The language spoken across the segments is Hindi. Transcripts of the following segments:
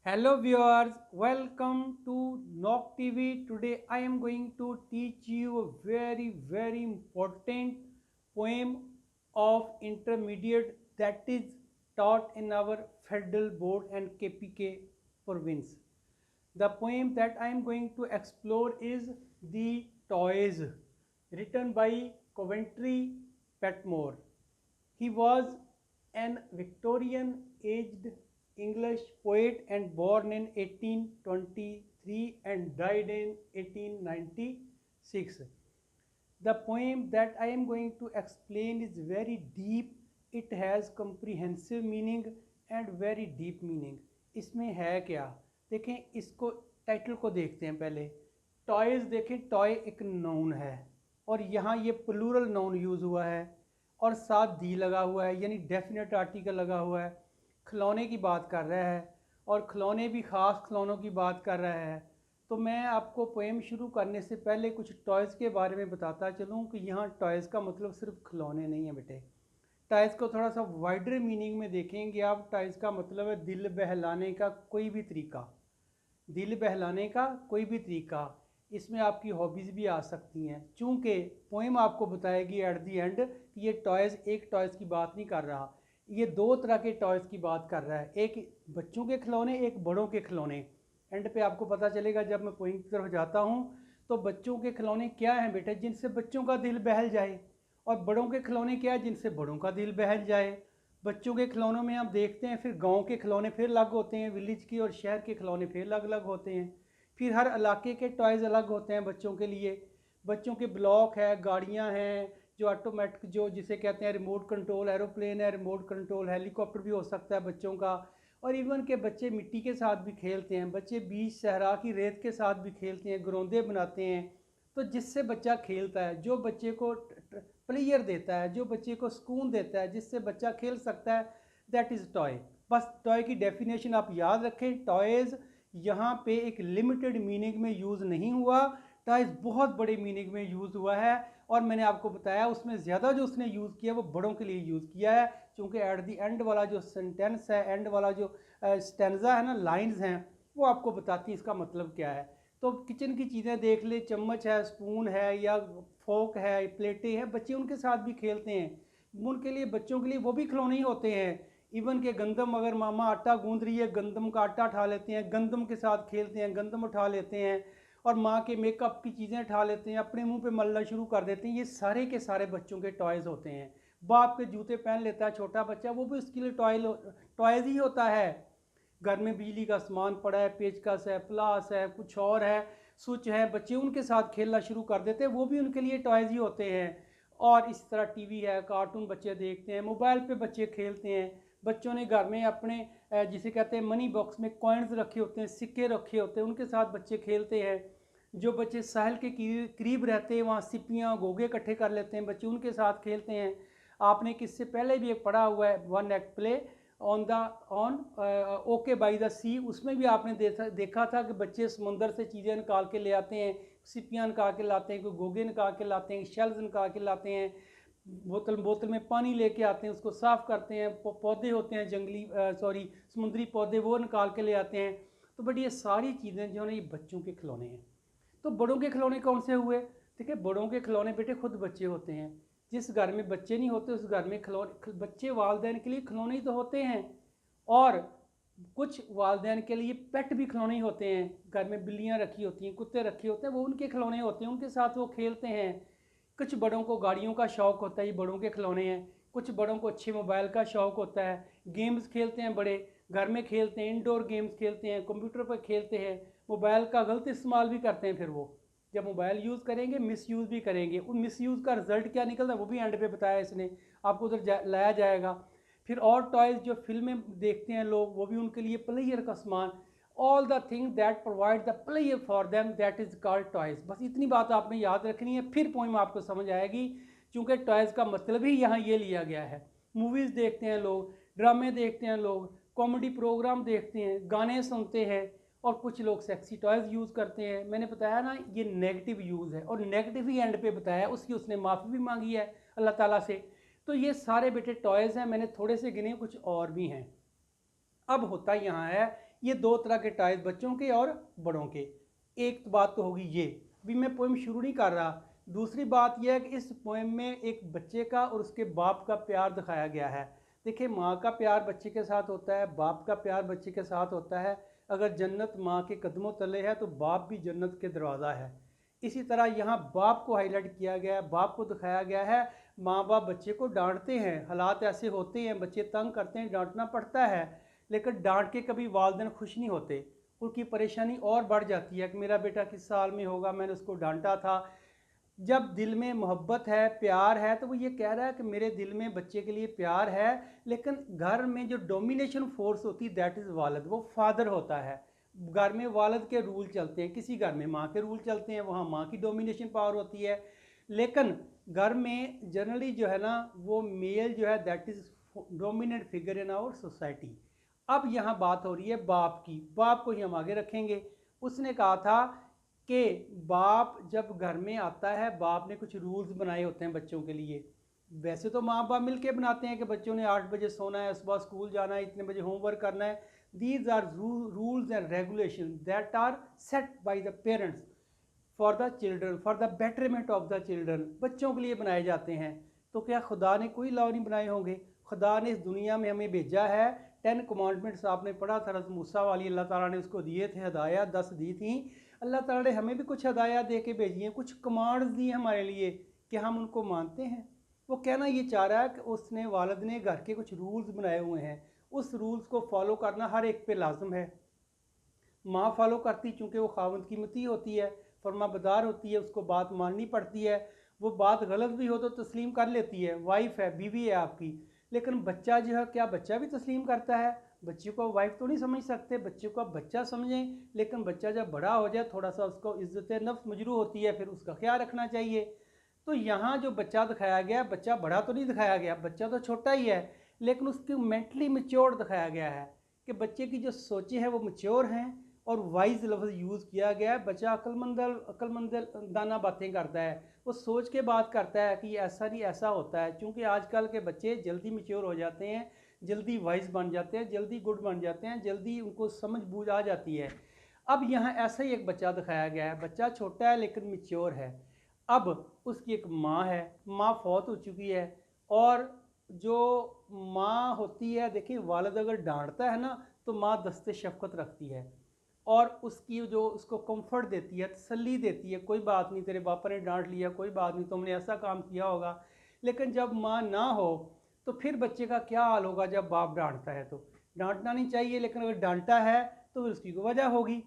Hello viewers, welcome to Knock TV. Today I am going to teach you a very important poem of intermediate that is taught in our federal board and KPK province. The poem that I am going to explore is The Toys, written by Coventry Petmore. He was an Victorian aged English poet and born in 1823 and died in 1896. The poem that I am going to explain is very deep. It has comprehensive meaning and very deep meaning. इसमें है क्या? देखें, इसको टाइटल को देखते हैं पहले. टॉयज़ देखें, टॉय एक नाउन है और यहाँ ये प्लूरल नाउन यूज़ हुआ है और साथ दी लगा हुआ है, यानी डेफिनेट आर्टिकल लगा हुआ है. खिलौने की बात कर रहा है और खिलौने भी ख़ास खिलौनों की बात कर रहा है. तो मैं आपको पोएम शुरू करने से पहले कुछ टॉयज़ के बारे में बताता चलूँ कि यहाँ टॉयज़ का मतलब सिर्फ खिलौने नहीं है बेटे. टॉयज़ को थोड़ा सा वाइडर मीनिंग में देखेंगे आप. टॉयज़ का मतलब है दिल बहलाने का कोई भी तरीका, दिल बहलाने का कोई भी तरीका. इसमें आपकी हॉबीज़ भी आ सकती हैं, चूँकि पोएम आपको बताएगी एट दी एंड कि ये टॉयज़ एक टॉयज़ की बात नहीं कर रहा, ये दो तरह के टॉयज़ की बात कर रहा है. एक बच्चों के खिलौने, एक बड़ों के खिलौने. एंड पे आपको पता चलेगा जब मैं पोइंट की तरफ जाता हूँ. तो बच्चों के खिलौने क्या हैं बेटे, जिनसे बच्चों का दिल बहल जाए, और बड़ों के खिलौने क्या है, जिनसे बड़ों का दिल बहल जाए. बच्चों के खिलौनों में आप देखते हैं फिर गांव के खिलौने फिर अलग होते हैं, विलेज की और शहर के खिलौने फिर अलग अलग होते हैं. फिर हर इलाके के टॉयज़ अलग होते हैं बच्चों के लिए. बच्चों के ब्लॉक है, गाड़ियाँ हैं जो ऑटोमेटिक, जो जिसे कहते हैं रिमोट कंट्रोल, एरोप्लेन है रिमोट कंट्रोल, हेलीकॉप्टर भी हो सकता है बच्चों का. और इवन के बच्चे मिट्टी के साथ भी खेलते हैं, बच्चे बीच सहरा की रेत के साथ भी खेलते हैं, ग्रोंदे बनाते हैं. तो जिससे बच्चा खेलता है, जो बच्चे को प्लेयर देता है, जो बच्चे को सुकून देता है, जिससे बच्चा खेल सकता है, दैट इज़ टॉय. बस टॉय की डेफिनेशन आप याद रखें. टॉयज़ यहाँ पे एक लिमिटेड मीनिंग में यूज़ नहीं हुआ, टॉयज़ बहुत बड़े मीनिंग में यूज़ हुआ है. और मैंने आपको बताया उसमें ज़्यादा जो उसने यूज़ किया वो बड़ों के लिए यूज़ किया है, क्योंकि एट दी एंड वाला जो सेंटेंस है, एंड वाला जो स्टेंजा है ना, लाइंस हैं, वो आपको बताती है इसका मतलब क्या है. तो किचन की चीज़ें देख ले, चम्मच है, स्पून है या फोक है, प्लेटें हैं, बच्चे उनके साथ भी खेलते हैं. उनके लिए, बच्चों के लिए वो भी खिलौने ही होते हैं. इवन के गंदम, अगर मामा आटा गूंद रही है, गंदम का आटा उठा लेते हैं, गंदम के साथ खेलते हैं, गंदम उठा लेते हैं. और माँ के मेकअप की चीज़ें उठा लेते हैं, अपने मुंह पे मलना शुरू कर देते हैं. ये सारे के सारे बच्चों के टॉयज़ होते हैं. बाप के जूते पहन लेता है छोटा बच्चा, वो भी उसके लिए टॉयज़ ही होता है. घर में बिजली का सामान पड़ा है, पेचकस है, प्लास है, कुछ और है, स्विच है, बच्चे उनके साथ खेलना शुरू कर देते हैं, वो भी उनके लिए टॉयज़ ही होते हैं. और इस तरह टीवी है, कार्टून बच्चे देखते हैं, मोबाइल पे बच्चे खेलते हैं. बच्चों ने घर में अपने जिसे कहते हैं मनी बॉक्स में कॉइन्स रखे होते हैं, सिक्के रखे होते हैं, उनके साथ बच्चे खेलते हैं. जो बच्चे साहिल के करीब रहते हैं वहाँ सिपियाँ घोंगे इकट्ठे कर लेते हैं, बच्चे उनके साथ खेलते हैं. आपने किससे पहले भी एक पढ़ा हुआ है, one act play on the on okay by the sea, उसमें भी आपने देखा था कि बच्चे समुंदर से चीज़ें निकाल के ले आते हैं, सिपियाँ निकाल के लाते हैं, कोई घोंगे निकाल के लाते हैं, शेल्स निकाल के लाते हैं, बोतल बोतल में पानी लेके आते हैं, उसको साफ़ करते हैं. पौधे होते हैं जंगली, सॉरी समुद्री पौधे, वो निकाल के ले आते हैं. तो बट ये सारी चीज़ें जो है ये बच्चों के खिलौने हैं. तो बड़ों के खिलौने कौन से हुए? ठीक है, बड़ों के खिलौने बेटे खुद बच्चे होते हैं. जिस घर में बच्चे नहीं होते उस घर में खिलौने, बच्चे वालदेन के लिए खिलौने ही तो होते हैं. और कुछ वालदेन के लिए पेट भी खिलौने ही होते हैं. घर में बिल्लियाँ रखी होती हैं, कुत्ते रखे होते हैं, वो उनके खिलौने होते हैं, उनके साथ वो खेलते हैं. कुछ बड़ों को गाड़ियों का शौक़ होता है, ये बड़ों के खिलौने हैं. कुछ बड़ों को अच्छे मोबाइल का शौक़ होता है, गेम्स खेलते हैं बड़े, घर में खेलते हैं, इंडोर गेम्स खेलते हैं, कंप्यूटर पर खेलते हैं. मोबाइल का गलत इस्तेमाल भी करते हैं. फिर वो जब मोबाइल यूज़ करेंगे मिस यूज़ भी करेंगे. उन मिस यूज़ का रिजल्ट क्या निकलता है वो भी एंड पे बताया इसने, आपको उधर लाया जाएगा. फिर और टॉयज़ जो फिल्में देखते हैं लोग, वो भी उनके लिए प्लेयर का सामान. All the thing that provide the player for them, that is called toys. बस इतनी बात आपने याद रखनी है, फिर पोइम आपको समझ आएगी. चूँकि टॉयज़ का मतलब ही यहाँ ये लिया गया है. मूवीज़ देखते हैं लोग, ड्रामे देखते हैं लोग, कॉमेडी प्रोग्राम देखते हैं, गाने सुनते हैं, और कुछ लोग सेक्सी टॉयज़ यूज़ करते हैं. मैंने बताया ना ये नेगेटिव यूज़ है, और नेगेटिव ही एंड पे बताया, उसकी उसने माफ़ी भी मांगी है अल्लाह ताला से. तो ये सारे बेटे टॉयज़ हैं, मैंने थोड़े से गिने, कुछ और भी हैं. अब होता यहाँ है, ये दो तरह के टॉयज, बच्चों के और बड़ों के। एक बात तो होगी ये, भी मैं पोएम शुरू नहीं कर रहा। दूसरी बात यह है कि इस पोएम में एक बच्चे का और उसके बाप का प्यार दिखाया गया है। देखिए, माँ का प्यार बच्चे के साथ होता है, बाप का प्यार बच्चे के साथ होता है। अगर जन्नत माँ के कदमों तले है तो बाप भी जन्नत के दरवाज़ा है। इसी तरह यहाँ बाप को हाईलाइट किया गया है, बाप को दिखाया गया है। माँ बाप बच्चे को डांटते हैं, हालात ऐसे होते हैं, बच्चे तंग करते हैं, डांटना पड़ता है, लेकिन डांट के कभी वालिदैन खुश नहीं होते। उनकी परेशानी और बढ़ जाती है कि मेरा बेटा किस साल में होगा, मैंने उसको डांटा था। जब दिल में मोहब्बत है, प्यार है, तो वो ये कह रहा है कि मेरे दिल में बच्चे के लिए प्यार है, लेकिन घर में जो डोमिनेशन फोर्स होती है दैट इज़ वालिद, वो फादर होता है। घर में वालिद के रूल चलते हैं, किसी घर में माँ के रूल चलते हैं, वहाँ माँ की डोमिनेशन पावर होती है। लेकिन घर में जनरली जो है ना, वो मेल जो है that is dominant figure in our society. अब यहाँ बात हो रही है बाप की, बाप को ही हम आगे रखेंगे। उसने कहा था कि बाप जब घर में आता है, बाप ने कुछ रूल्स बनाए होते हैं बच्चों के लिए। वैसे तो माँ बाप मिलके बनाते हैं कि बच्चों ने 8 बजे सोना है, सुबह स्कूल जाना है, इतने बजे होमवर्क करना है। These are rules and regulation that are set by the parents for the children, for the betterment of the children, बच्चों के लिए बनाए जाते हैं। तो क्या खुदा ने कोई लॉ नहीं बनाए होंगे? खुदा ने इस दुनिया में हमें भेजा है। 10 कमांडमेंट्स आपने पढ़ा था, हज़रत मूसा वाली, अल्लाह ताला ने उसको दिए थे, हदायत 10 दी थी। अल्लाह ताला ने हमें भी कुछ हदायत दे के भेजी हैं, कुछ कमांड्स दी हमारे लिए कि हम उनको मानते हैं। वो कहना ये चाह रहा है कि उसने, वालिद ने घर के कुछ रूल्स बनाए हुए हैं, उस रूल्स को फॉलो करना हर एक पे लाजम है। माँ फॉलो करती चूँकि वो खावंद की मती होती है, फरमाबरदार होती है, उसको बात माननी पड़ती है। वो बात गलत भी हो तो तस्लीम कर लेती है, वाइफ है, बीवी है आपकी। लेकिन बच्चा जो है, क्या बच्चा भी तस्लीम करता है? बच्चे को वाइफ तो नहीं समझ सकते, बच्चे को आप बच्चा समझें। लेकिन बच्चा जब बड़ा हो जाए, थोड़ा सा उसको इज्जत नफ्स मजरू होती है, फिर उसका ख्याल रखना चाहिए। तो यहाँ जो बच्चा दिखाया गया, बच्चा बड़ा तो नहीं दिखाया गया, बच्चा तो छोटा ही है, लेकिन उसकी मेंटली मेच्योर दिखाया गया है कि बच्चे की जो सोचें हैं वो मेच्योर हैं। और वाइज लफ्ज़ यूज़ किया गया है। बच्चा अक्लमंद दाना बातें करता है, वो सोच के बात करता है कि ऐसा नहीं ऐसा होता है। क्योंकि आजकल के बच्चे जल्दी मेच्योर हो जाते हैं, जल्दी वाइज बन जाते हैं, जल्दी गुड बन जाते हैं, जल्दी उनको समझ बूझ आ जाती है। अब यहाँ ऐसा ही एक बच्चा दिखाया गया है, बच्चा छोटा है लेकिन मेच्योर है। अब उसकी एक माँ है, माँ फौत हो चुकी है। और जो माँ होती है, देखिए वालिद अगर डांटता है ना तो माँ दस्ते शफकत रखती है और उसकी जो उसको कंफर्ट देती है, तसल्ली देती है, कोई बात नहीं, तेरे पापा ने डांट लिया, कोई बात नहीं, तुमने ऐसा काम किया होगा। लेकिन जब माँ ना हो तो फिर बच्चे का क्या हाल होगा? जब बाप डांटता है तो डांटना नहीं चाहिए, लेकिन अगर डांटा है तो उसकी कोई वजह होगी।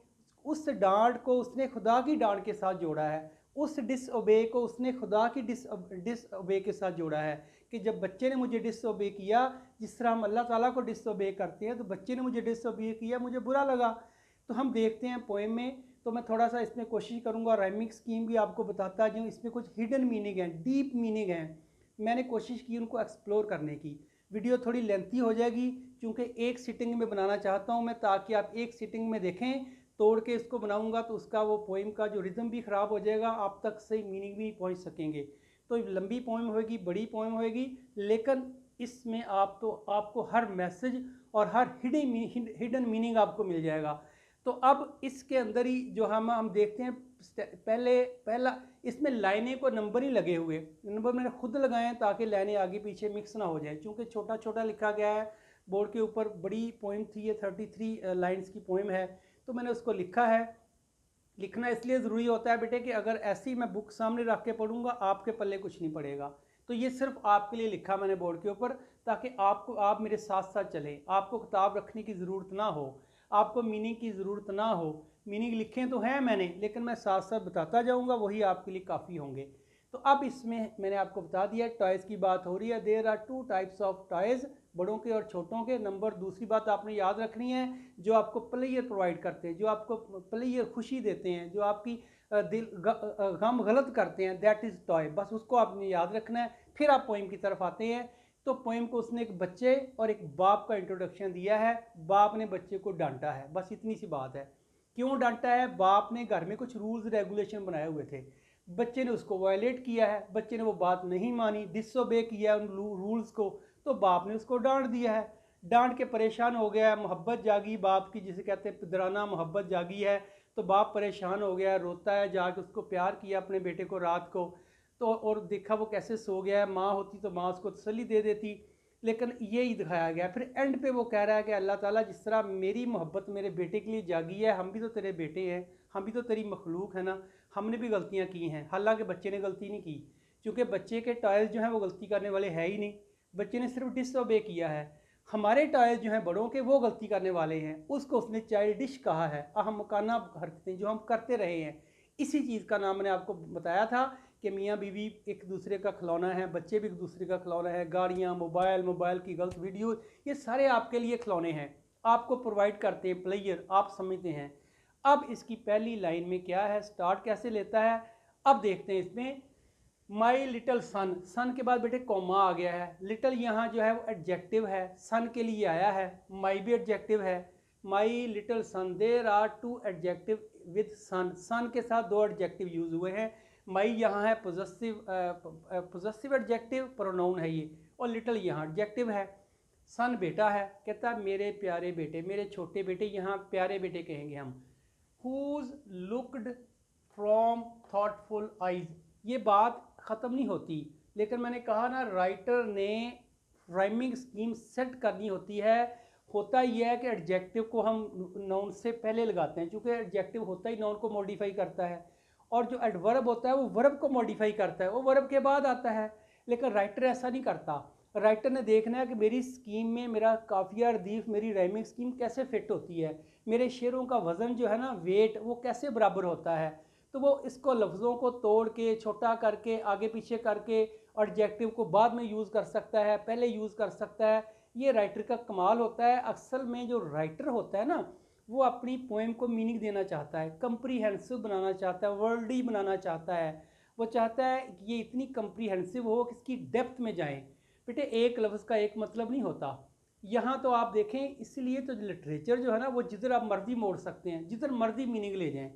उस डांट को उसने खुदा की डांट के साथ जोड़ा है, उस डिसओबे को उसने खुदा की डिसओबे के साथ जोड़ा है कि जब बच्चे ने मुझे डिसओबे किया, जिस तरह हम अल्लाह ताला को डिसओबे करते हैं, तो बच्चे ने मुझे डिसओबे किया, मुझे बुरा लगा। तो हम देखते हैं पोएम में, तो मैं थोड़ा सा इसमें कोशिश करूँगा राइमिंग स्कीम भी आपको बताता जाऊँ। इसमें कुछ हिडन मीनिंग है, डीप मीनिंग है, मैंने कोशिश की उनको एक्सप्लोर करने की। वीडियो थोड़ी लेंथी हो जाएगी क्योंकि एक सिटिंग में बनाना चाहता हूँ मैं, ताकि आप एक सिटिंग में देखें। तोड़ के इसको बनाऊंगा तो उसका वो पोइम का जो रिदम भी ख़राब हो जाएगा, आप तक सही मीनिंग भी पहुँच सकेंगे। तो लंबी पोइम होएगी, बड़ी पोइम होएगी, लेकिन इसमें आपको हर मैसेज और हर हिडन मीनिंग आपको मिल जाएगा। तो अब इसके अंदर ही जो हम देखते हैं, पहला इसमें लाइनें को नंबर ही लगे हुए, नंबर मैंने खुद लगाए हैं ताकि लाइनें आगे पीछे मिक्स ना हो जाए। चूँकि छोटा छोटा लिखा गया है बोर्ड के ऊपर, बड़ी पोइम थी ये, 33 लाइन्स की पोइम है, तो मैंने उसको लिखा है। लिखना इसलिए ज़रूरी होता है बेटे कि अगर ऐसी मैं बुक सामने रख के पढ़ूंगा, आपके पल्ले कुछ नहीं पड़ेगा। तो ये सिर्फ आपके लिए लिखा मैंने बोर्ड के ऊपर, ताकि आप मेरे साथ साथ चलें, आपको किताब रखने की ज़रूरत ना हो, आपको मीनिंग की ज़रूरत ना हो। मीनिंग लिखे तो हैं मैंने, लेकिन मैं साथ साथ बताता जाऊँगा, वही आपके लिए काफ़ी होंगे। तो अब इसमें मैंने आपको बता दिया, टॉयज़ की बात हो रही है। There are 2 types of toys, बड़ों के और छोटों के। नंबर दूसरी बात आपने याद रखनी है, जो आपको प्लेयर प्रोवाइड करते हैं, जो आपको प्लेयर खुशी देते हैं, जो आपकी गम गलत करते हैं, दैट इज़ टॉय। बस उसको आपने याद रखना है। फिर आप पोइम की तरफ आते हैं। तो पोइम को उसने एक बच्चे और एक बाप का इंट्रोडक्शन दिया है। बाप ने बच्चे को डांटा है, बस इतनी सी बात है। क्यों डांटा है? बाप ने घर में कुछ रूल्स रेगुलेशन बनाए हुए थे, बच्चे ने उसको वायलेट किया है, बच्चे ने वो बात नहीं मानी, डिसओबे किया उन रूल्स को, तो बाप ने उसको डांट दिया है। डांट के परेशान हो गया है, मोहब्बत जागी बाप की, जिसे कहते हैं पिदराना मोहब्बत जागी है। तो बाप परेशान हो गया है, रोता है, जाके उसको प्यार किया अपने बेटे को रात को, तो और देखा वो कैसे सो गया है। माँ होती तो माँ उसको तसल्ली दे देती, लेकिन ये ही दिखाया गया। फिर एंड पे वो कह रहा है कि अल्लाह ताला जिस तरह मेरी मोहब्बत मेरे बेटे के लिए जागी है, हम भी तो तेरे बेटे हैं, हम भी तो तेरी मखलूक है ना, हमने भी गलतियाँ की हैं। हालांकि बच्चे ने गलती नहीं की, क्योंकि बच्चे के टॉयज़ जो हैं वो गलती करने वाले है ही नहीं, बच्चे ने सिर्फ डिसओबे किया है। हमारे टॉयज़ जो हैं बड़ों के, वो गलती करने वाले हैं, उसको उसने चाइल्डिश कहा है, अहमकाना हरकतें जो हम करते रहे हैं। इसी चीज़ का नाम मैंने आपको बताया था कि मियाँ बीवी एक दूसरे का खिलौना है, बच्चे भी एक दूसरे का खिलौना है। गाड़ियाँ, मोबाइल की गलत वीडियो, ये सारे आपके लिए खिलौने हैं, आपको प्रोवाइड करते हैं प्लेयर, आप समझते हैं। अब इसकी पहली लाइन में क्या है, स्टार्ट कैसे लेता है, अब देखते हैं इसमें। माई लिटल सन, सन के बाद बेटे कॉमा आ गया है। लिटल यहाँ जो है वो एडजेक्टिव है, सन के लिए आया है। माई भी एडजेक्टिव है। My little son, there are two adjective with son, son के साथ दो एडजेक्टिव यूज हुए हैं। माई यहाँ है पोजेसिव एडजेक्टिव, प्रोनाउन है ये, और लिटल यहाँ एडजेक्टिव है। सन बेटा है, कहता है मेरे प्यारे बेटे, मेरे छोटे बेटे, यहाँ प्यारे बेटे कहेंगे हम। Who's looked from thoughtful eyes, ये बात ख़त्म नहीं होती, लेकिन मैंने कहा ना राइटर ने राइमिंग स्कीम सेट करनी होती है। होता ही है कि एडजेक्टिव को हम नाउन से पहले लगाते हैं, क्योंकि एडजेक्टिव होता ही नाउन को मॉडिफाई करता है, और जो एडवर्ब होता है वो वर्ब को मॉडिफाई करता है, वो वर्ब के बाद आता है। लेकिन राइटर ऐसा नहीं करता। राइटर ने देखना है कि मेरी स्कीम में मेरा काफिया रदीफ, मेरी राइमिंग स्कीम कैसे फिट होती है, मेरे शेरों का वज़न जो है ना, वेट, वो कैसे बराबर होता है। तो वो इसको लफ्ज़ों को तोड़ के, छोटा करके, आगे पीछे करके, एडजेक्टिव को बाद में यूज़ कर सकता है, पहले यूज़ कर सकता है। ये राइटर का कमाल होता है। असल में जो राइटर होता है ना, वो अपनी पोएम को मीनिंग देना चाहता है, कंप्रीहेंसिव बनाना चाहता है, वर्ल्डी बनाना चाहता है। वो चाहता है कि ये इतनी कंप्रीहेंसिव हो कि इसकी डेप्थ में जाए। बेटे एक लफ्ज़ का एक मतलब नहीं होता। यहाँ तो आप देखें, इसलिए तो लिटरेचर जो है ना, वो जिधर आप मर्जी मोड़ सकते हैं, जिधर मर्जी मीनिंग ले जाएं,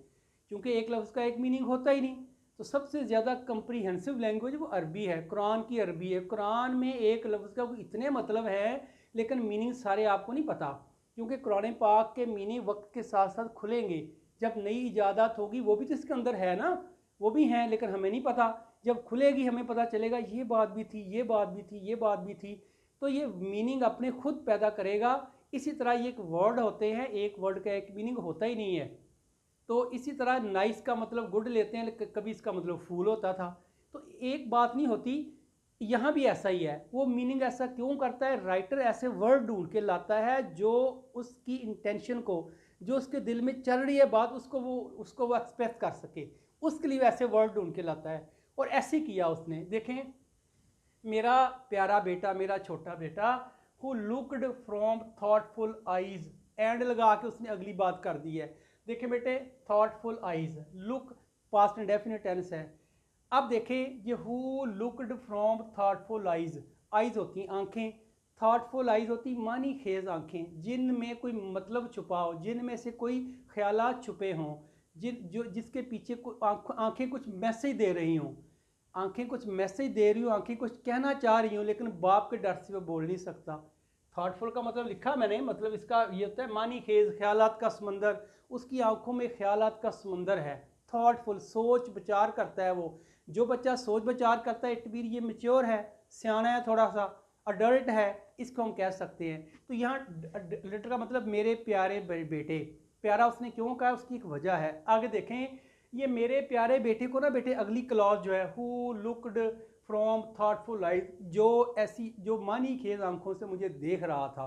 क्योंकि एक लफ्ज़ का एक मीनिंग होता ही नहीं। तो सबसे ज़्यादा कंप्रीहेंसिव लैंग्वेज वो अरबी है, कुरान की अरबी है। कुरान में एक लफ्ज़ का इतने मतलब है, लेकिन मीनिंग सारे आपको नहीं पता, क्योंकि कुरान पाक के मीनिंग वक्त के साथ साथ खुलेंगे। जब नई इजादात होगी, वो भी तो इसके अंदर है ना, वो भी हैं, लेकिन हमें नहीं पता। जब खुलेगी हमें पता चलेगा ये बात भी थी, ये बात भी थी, ये बात भी थी। तो ये मीनिंग अपने खुद पैदा करेगा। इसी तरह ये एक वर्ड होते हैं, एक वर्ड का एक मीनिंग होता ही नहीं है। तो इसी तरह नाइस का मतलब गुड लेते हैं, लेकिन कभी इसका मतलब फूल होता था। तो एक बात नहीं होती, यहाँ भी ऐसा ही है। वो मीनिंग ऐसा क्यों करता है, राइटर ऐसे वर्ड ढूंढ के लाता है जो उसकी इंटेंशन को, जो उसके दिल में चल रही है बात, उसको वो एक्सप्रेस कर सके, उसके लिए ऐसे वर्ड ढूंढ के लाता है। और ऐसे किया उसने। देखें, मेरा प्यारा बेटा, मेरा छोटा बेटा, who looked from thoughtful eyes, and लगा के उसने अगली बात कर दी है। देखें बेटे, thoughtful eyes, look past indefinite tense है। अब देखें, ये who looked from thoughtful eyes, eyes होती आंखें, थॉटफुल आइज होती मानी खेज आंखें, जिनमें कोई मतलब छुपा हो, जिनमें से कोई ख्यालात छुपे हों, जिसके पीछे आंखें कुछ मैसेज दे रही हों, आंखें कुछ मैसेज दे रही हूँ, आंखें कुछ कहना चाह रही हूँ, लेकिन बाप के डर से वो बोल नहीं सकता। थॉटफुल का मतलब लिखा मैंने, मतलब इसका ये होता है मानी खेज, ख्यालात का समंदर। उसकी आंखों में ख्यालात का समंदर है। थॉटफुल, सोच विचार करता है वो। जो बच्चा सोच विचार करता है, इट मीन ये मेच्योर है, सियाना है, थोड़ा सा अडल्ट है, इसको हम कह सकते हैं। तो यहाँ लिटर का मतलब मेरे प्यारे बेटे। प्यारा उसने क्यों कहा, उसकी एक वजह है। आगे देखें, ये मेरे प्यारे बेटे को ना बेटे, अगली क्लॉज जो है, who looked from thoughtful eyes, जो ऐसी, जो मानी खेज आंखों से मुझे देख रहा था।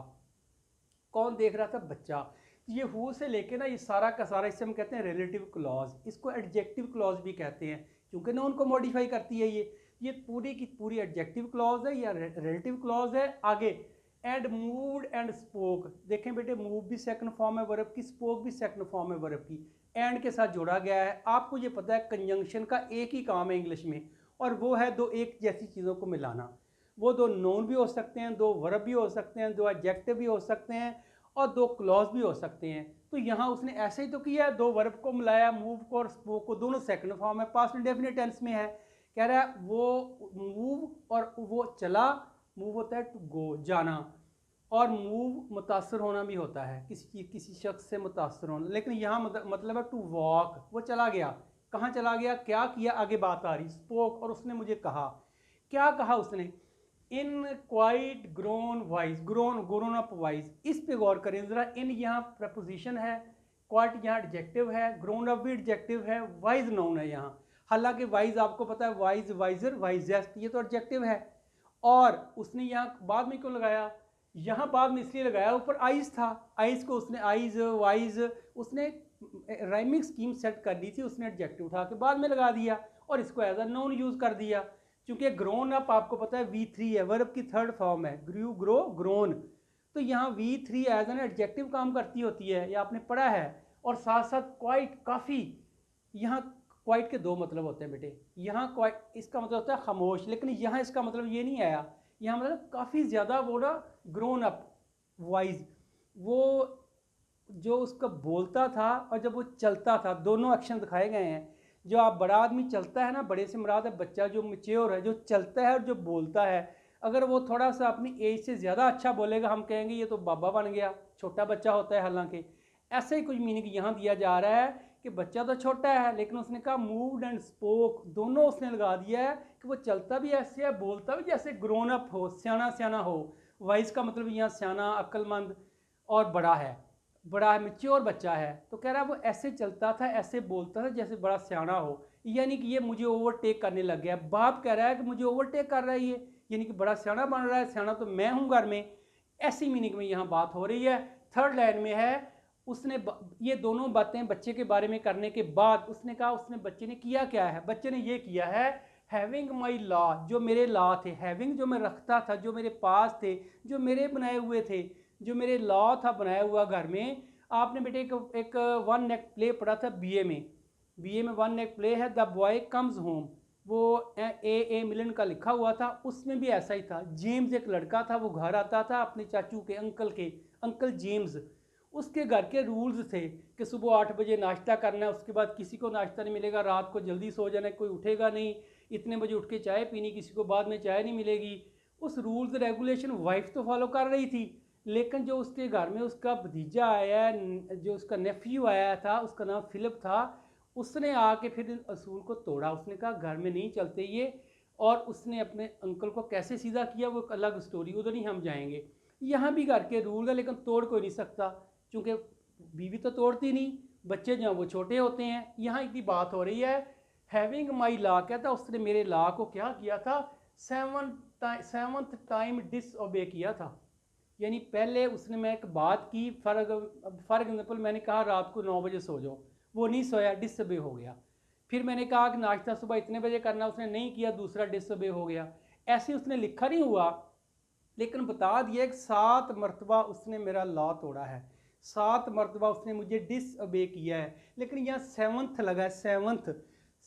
कौन देख रहा था, बच्चा। ये हु से लेके ना ये सारा का सारा, इसे हम कहते हैं रिलेटिव क्लॉज, इसको एडजेक्टिव क्लॉज भी कहते हैं, क्योंकि ना उनको मॉडिफाई करती है ये पूरी की पूरी एडजेक्टिव क्लॉज है या रिलेटिव क्लॉज है। आगे, एंड मूव्ड एंड स्पोक, देखें बेटे, मूव भी सेकंड फॉर्म है वर्ब की, स्पोक भी सेकंड फॉर्म है वर्ब की, एंड के साथ जोड़ा गया है। आपको ये पता है कंजंक्शन का एक ही काम है इंग्लिश में, और वो है दो एक जैसी चीज़ों को मिलाना। वो दो नोन भी हो सकते हैं, दो वर्ब भी हो सकते हैं, दो एडजेक्टिव भी हो सकते हैं, और दो क्लॉज भी हो सकते हैं। तो यहाँ उसने ऐसे ही तो किया है, दो वर्ब को मिलाया, मूव को और स्पोक को, दोनों सेकंड फॉर्म है, पास्ट इंडेफिनिट टेंस में है। कह रहा है वो मूव और वो चला, मूव होता है टू गो, जाना, और मूव मुतासर होना भी होता है, किसी चीज़ किसी शख्स से मुतासर होना। लेकिन यहाँ मतलब है टू वॉक, वो चला गया। कहाँ चला गया, क्या किया, आगे बात आ रही। स्पोक, और उसने मुझे कहा। क्या कहा उसने, in quite grown wise, grown up wise. इस पे गौर करें ज़रा, इन यहाँ प्रपोजिशन है, क्वाइट यहाँ एडजेक्टिव है, ग्रोन अप भी एडजेक्टिव है, वाइज नाउन है यहाँ। हालांकि वाइज आपको पता है, वाइज, वाइजर, वाइजेस्ट, ये तो एडजेक्टिव है। और उसने यहाँ बाद में क्यों लगाया, यहाँ बाद में इसलिए लगाया, ऊपर आइज था, आइज को उसने आइज वाइज, उसने राइमिंग स्कीम सेट कर ली थी, उसने एडजेक्टिव उठा के बाद में लगा दिया और इसको एज अ नाउन यूज़ कर दिया। क्योंकि ग्रोन अप आपको पता है V3 है, वर्ब की थर्ड फॉर्म है, ग्रू, ग्रो, ग्रोन। तो यहाँ V3 एज एन एडजेक्टिव काम करती होती है, ये आपने पढ़ा है। और साथ साथ क्वाइट, काफ़ी, यहाँ क्वाइट के दो मतलब होते हैं बेटे। यहाँ क्वाइट इसका मतलब होता है खामोश, लेकिन यहाँ इसका मतलब ये नहीं आया। यहाँ मतलब काफ़ी ज़्यादा वो ना ग्रोन अप वाइज, वो जो उसका बोलता था और जब वो चलता था, दोनों एक्शन दिखाए गए हैं। जो आप बड़ा आदमी चलता है ना, बड़े से मुराद है बच्चा जो मैच्योर है, जो चलता है और जो बोलता है, अगर वो थोड़ा सा अपनी एज से ज़्यादा अच्छा बोलेगा, हम कहेंगे ये तो बाबा बन गया, छोटा बच्चा होता है। हालांकि ऐसा ही कुछ मीनिंग यहाँ दिया जा रहा है कि बच्चा तो छोटा है, लेकिन उसने कहा मूव्ड एंड स्पोक, दोनों उसने लगा दिया है कि वो चलता भी ऐसे है, बोलता भी जैसे ग्रोन अप हो, सियाना सियाना हो। वाइज का मतलब यहाँ सियाना, अक्लमंद और बड़ा है, बड़ा मैच्योर बच्चा है। तो कह रहा है वो ऐसे चलता था, ऐसे बोलता था जैसे बड़ा सियाना हो, यानी कि ये मुझे ओवरटेक करने लग गया। बाप कह रहा है कि मुझे ओवरटेक कर रहा है ये, यानी कि बड़ा सियाना बन रहा है, सियाना तो मैं हूँ घर में। ऐसी मीनिंग में यहाँ बात हो रही है। थर्ड लाइन में है, उसने ये दोनों बातें बच्चे के बारे में करने के बाद उसने कहा, उसने बच्चे ने किया क्या है, बच्चे ने ये किया है, हैविंग माई लॉ, जो मेरे लॉ थे, हैविंग जो मैं रखता था, जो मेरे पास थे, जो मेरे बनाए हुए थे, जो मेरे लॉ था बनाया हुआ घर में। आपने बेटे एक वन नेक्ट प्ले पढ़ा था बीए में, बीए में वन नेक्ट प्ले है द बॉय कम्स होम, वो ए मिलन का लिखा हुआ था। उसमें भी ऐसा ही था, जेम्स एक लड़का था, वो घर आता था अपने चाचू के, अंकल जेम्स। उसके घर के रूल्स थे कि सुबह 8 बजे नाश्ता करना है, उसके बाद किसी को नाश्ता नहीं मिलेगा, रात को जल्दी सो जाना है, कोई उठेगा नहीं, इतने बजे उठ के चाय पीनी, किसी को बाद में चाय नहीं मिलेगी। उस रूल्स रेगुलेशन वाइफ तो फॉलो कर रही थी, लेकिन जो उसके घर में उसका भतीजा आया, जो उसका नेफ्यू आया था, उसका नाम फिलिप था, उसने आके फिर इन असूल को तोड़ा। उसने कहा घर में नहीं चलते ये, और उसने अपने अंकल को कैसे सीधा किया वो एक अलग स्टोरी, उधर ही हम जाएंगे। यहाँ भी घर के रूल है, लेकिन तोड़ कोई नहीं सकता, क्योंकि बीवी तो तोड़ती नहीं, बच्चे जो हैं वो छोटे होते हैं। यहाँ इतनी बात हो रही है, हैविंग माई लॉ, कहता उसने मेरे लॉ को क्या किया था, सेवंथ टाइम डिसओबे किया था। यानी पहले उसने, मैं एक बात की, फॉर एग्जाम्पल मैंने कहा रात को 9 बजे सो जाओ, वो नहीं सोया, डिसओबे हो गया। फिर मैंने कहा कि नाश्ता सुबह इतने बजे करना, उसने नहीं किया, दूसरा डिसओबे हो गया। ऐसे उसने लिखा नहीं हुआ, लेकिन बता दिया कि 7 मरतबा उसने मेरा लॉ तोड़ा है, 7 मरतबा उसने मुझे डिसओबे किया है। लेकिन यहाँ सेवंथ लगा है, सेवंथ।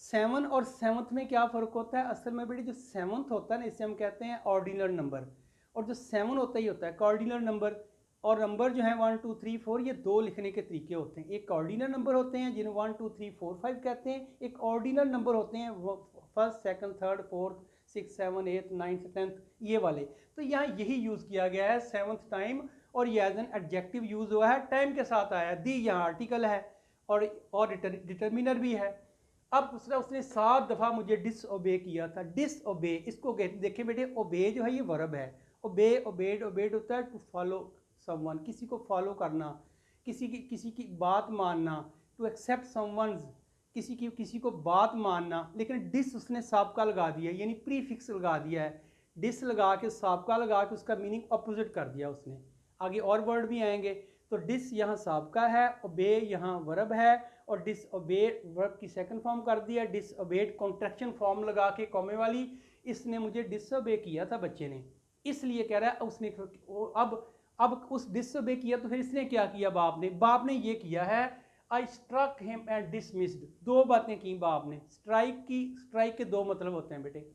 7 और 7 में क्या फ़र्क होता है, असल में बेटी जो 7th होता है ना, इसे हम कहते हैं ऑर्डिनल नंबर, और जो 7 होता ही होता है कार्डिनल नंबर। और नंबर जो है 1 2 3 4, ये दो लिखने के तरीके होते हैं। एक कार्डिनल नंबर होते हैं जिन्हें 1 2 3 4 5 कहते हैं, एक ऑर्डिनल नंबर होते हैं, वो first, second, third, fourth, 6 7 8 9 10th, ये वाले। तो यहाँ यही यूज़ किया गया है 7th टाइम, और ये एज एन एडजेक्टिव यूज़ हुआ है, टाइम के साथ आया। दी यहाँ आर्टिकल है और डिटर्मिनर भी है। अब दूसरा, उसने 7 दफ़ा मुझे डिसओबे किया था। डिसओबे, इसको देखें बेटे, ओबे जो है ये वर्ब है। ओबे, ओबेड, ओबेड होता है टू फॉलो समवन, किसी को फॉलो करना, किसी की बात मानना, टू एक्सेप्ट समवंस, किसी को बात मानना। लेकिन डिस उसने साबका लगा दिया, यानी प्रीफिक्स लगा दिया है। डिस लगा के, साबका लगा के उसका मीनिंग अपोजिट कर दिया उसने। आगे और वर्ड भी आएंगे। तो डिस यहाँ साबका है, ओबे यहाँ वर्ब है, और डिसओबे वर्ब की सेकंड फॉर्म कर दिया, डिसओबेड कॉन्ट्रैक्शन फॉर्म लगा के कॉमे वाली। इसने मुझे डिसओबे किया था बच्चे ने, इसलिए कह रहा है उसने। अब उस डिसओबे किया तो फिर इसने क्या किया, बाप ने ये किया है, I struck him and dismissed. दो बातें की बाप ने। स्ट्राइक के दो मतलब होते हैं बेटे।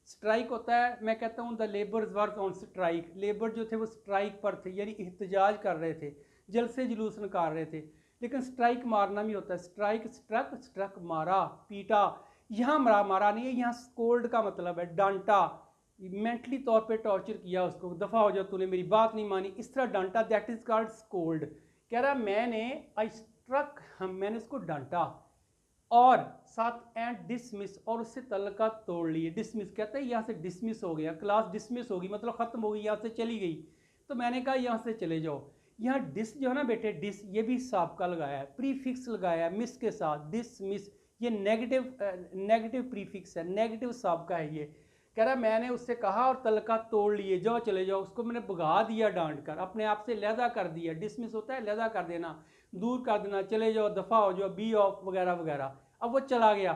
स्ट्राइक होता है, मैं कहता हूँ the labours work on strike, labour जो थे वो स्ट्राइक पर थे, यानी एहतजाज कर रहे थे, जलसे जुलूस निकाल रहे थे। लेकिन स्ट्राइक मारना भी होता है, स्ट्राइक, स्ट्रक मारा, पीटा। यहाँ मारा नहीं है, यहाँ स्कोल्ड का मतलब है डांटा, मेंटली तौर पे टॉर्चर किया उसको, दफ़ा हो जाओ, तूने मेरी बात नहीं मानी, इस तरह डांटा, दैट इज़ कॉल्ड स्कोल्ड। कह रहा मैंने आई स्ट्रक, हम मैंने उसको डांटा और साथ एंड डिसमिस, और उससे तल्लका तोड़ लिए। डिसमिस कहते हैं यहाँ से डिसमिस हो गया, क्लास डिसमिस होगी मतलब ख़त्म हो गई, यहाँ से चली गई। तो मैंने कहा यहाँ से चले जाओ। यहाँ डिस जो है ना बेटे, डिस ये भी साबका लगाया है, प्रीफिक्स लगाया है मिस के साथ, डिसमिस, ये नेगेटिव नेगेटिव प्रीफिक्स है, नेगेटिव साबका है ये। कह रहा मैंने उससे कहा और तलका तोड़ लिए, जाओ चले जाओ। उसको मैंने भगा दिया डांट कर, अपने आप से लहदा कर दिया। डिसमिस होता है लहदा कर देना, दूर कर देना, चले जाओ, दफ़ा हो जाओ, बी ऑफ वगैरह वगैरह। अब वो चला गया।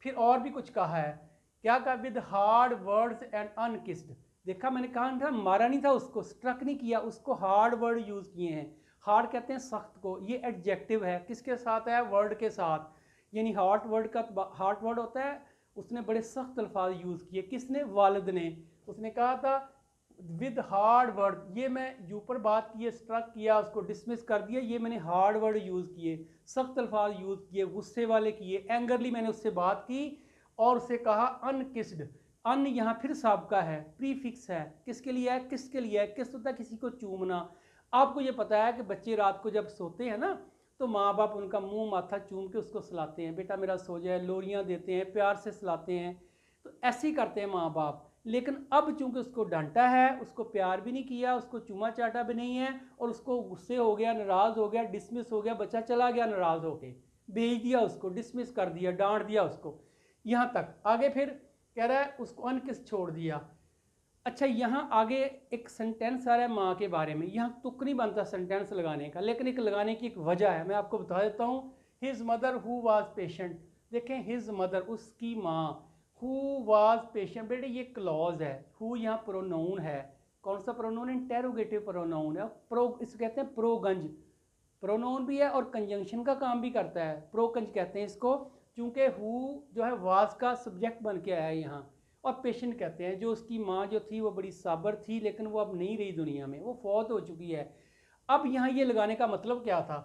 फिर और भी कुछ कहा है, क्या कहा, विद हार्ड वर्ड्स एंड अनकिस्ड। देखा मैंने कहा था, मारा नहीं था उसको, स्ट्रक नहीं किया उसको, हार्ड वर्ड यूज़ किए हैं। हार्ड कहते हैं सख्त को, ये एडजेक्टिव है, किसके साथ है, वर्ड के साथ। यानी हार्ड वर्ड का हार्ड वर्ड होता है, उसने बड़े सख्त अल्फाज यूज़ किए। किसने, वालिद ने। उसने कहा था विद हार्ड वर्ड, ये मैं जो ऊपर बात की है, स्ट्रक किया, उसको डिसमिस कर दिया, ये मैंने हार्ड वर्ड यूज़ किए, सख्त अल्फाज यूज़ किए, गुस्से वाले किए, एंगरली मैंने उससे बात की और उससे कहा अनकिस्ड। अन यहाँ फिर साबका है, प्रीफिक्स है, किसके लिए है, किसके लिए है, किस होता है, किसी को चूमना। आपको ये पता है कि बच्चे रात को जब सोते हैं ना, तो माँ बाप उनका मुंह माथा चूम के उसको सुलाते हैं, बेटा मेरा सो जाए, लोरियाँ देते हैं, प्यार से सुलाते हैं। तो ऐसे ही करते हैं माँ बाप। लेकिन अब चूंकि उसको डांटा है, उसको प्यार भी नहीं किया, उसको चूमा चाटा भी नहीं है, और उसको गुस्से हो गया, नाराज़ हो गया, डिसमिस हो गया, बच्चा चला गया नाराज़ होके, भेज दिया उसको, डिसमिस कर दिया, डांट दिया उसको, यहाँ तक। आगे फिर कह रहा है उसको अनकिस छोड़ दिया। अच्छा, यहाँ आगे एक सेंटेंस आ रहा है माँ के बारे में। यहाँ तुक नहीं बनता सेंटेंस लगाने का, लेकिन एक लगाने की एक वजह है, मैं आपको बता देता हूँ। His mother who was patient, देखें हिज मदर, उसकी माँ, हु वाज पेशेंट, बेटे ये क्लॉज है। हु यहाँ प्रोनाउन है, कौन सा प्रोनाउन, इंटेरोगेटिव प्रोनाउन है। प्रो इसे कहते हैं प्रोगंज, प्रोनाउन भी है और कंजंक्शन का काम भी करता है, प्रोकंज कहते हैं इसको। चूंकि हु जो है वाज का सब्जेक्ट बन के आया है यहाँ। और पेशेंट कहते हैं जो उसकी माँ जो थी वो बड़ी साबर थी, लेकिन वो अब नहीं रही दुनिया में, वो फौत हो चुकी है। अब यहाँ ये लगाने का मतलब क्या था,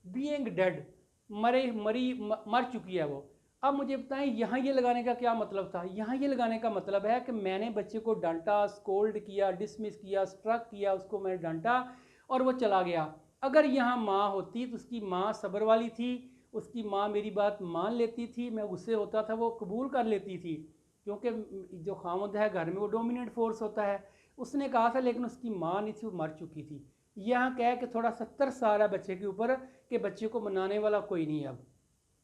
बीइंग डेड, मर चुकी है वो। अब मुझे बताएं यहाँ ये लगाने का क्या मतलब था। यहाँ ये लगाने का मतलब है कि मैंने बच्चे को डांटा, स्कोल्ड किया, डिसमिस किया, स्ट्रक किया, उसको मैंने डांटा और वो चला गया। अगर यहाँ माँ होती तो उसकी माँ सब्र वाली थी, उसकी माँ मेरी बात मान लेती थी, मैं गुस्से होता था वो कबूल कर लेती थी, क्योंकि जो खामद है घर में वो डोमिनेंट फोर्स होता है। उसने कहा था, लेकिन उसकी माँ नहीं थी, वो मर चुकी थी। यहाँ कह के थोड़ा सा तरस आ रहा है बच्चे के ऊपर कि बच्चे को मनाने वाला कोई नहीं है। अब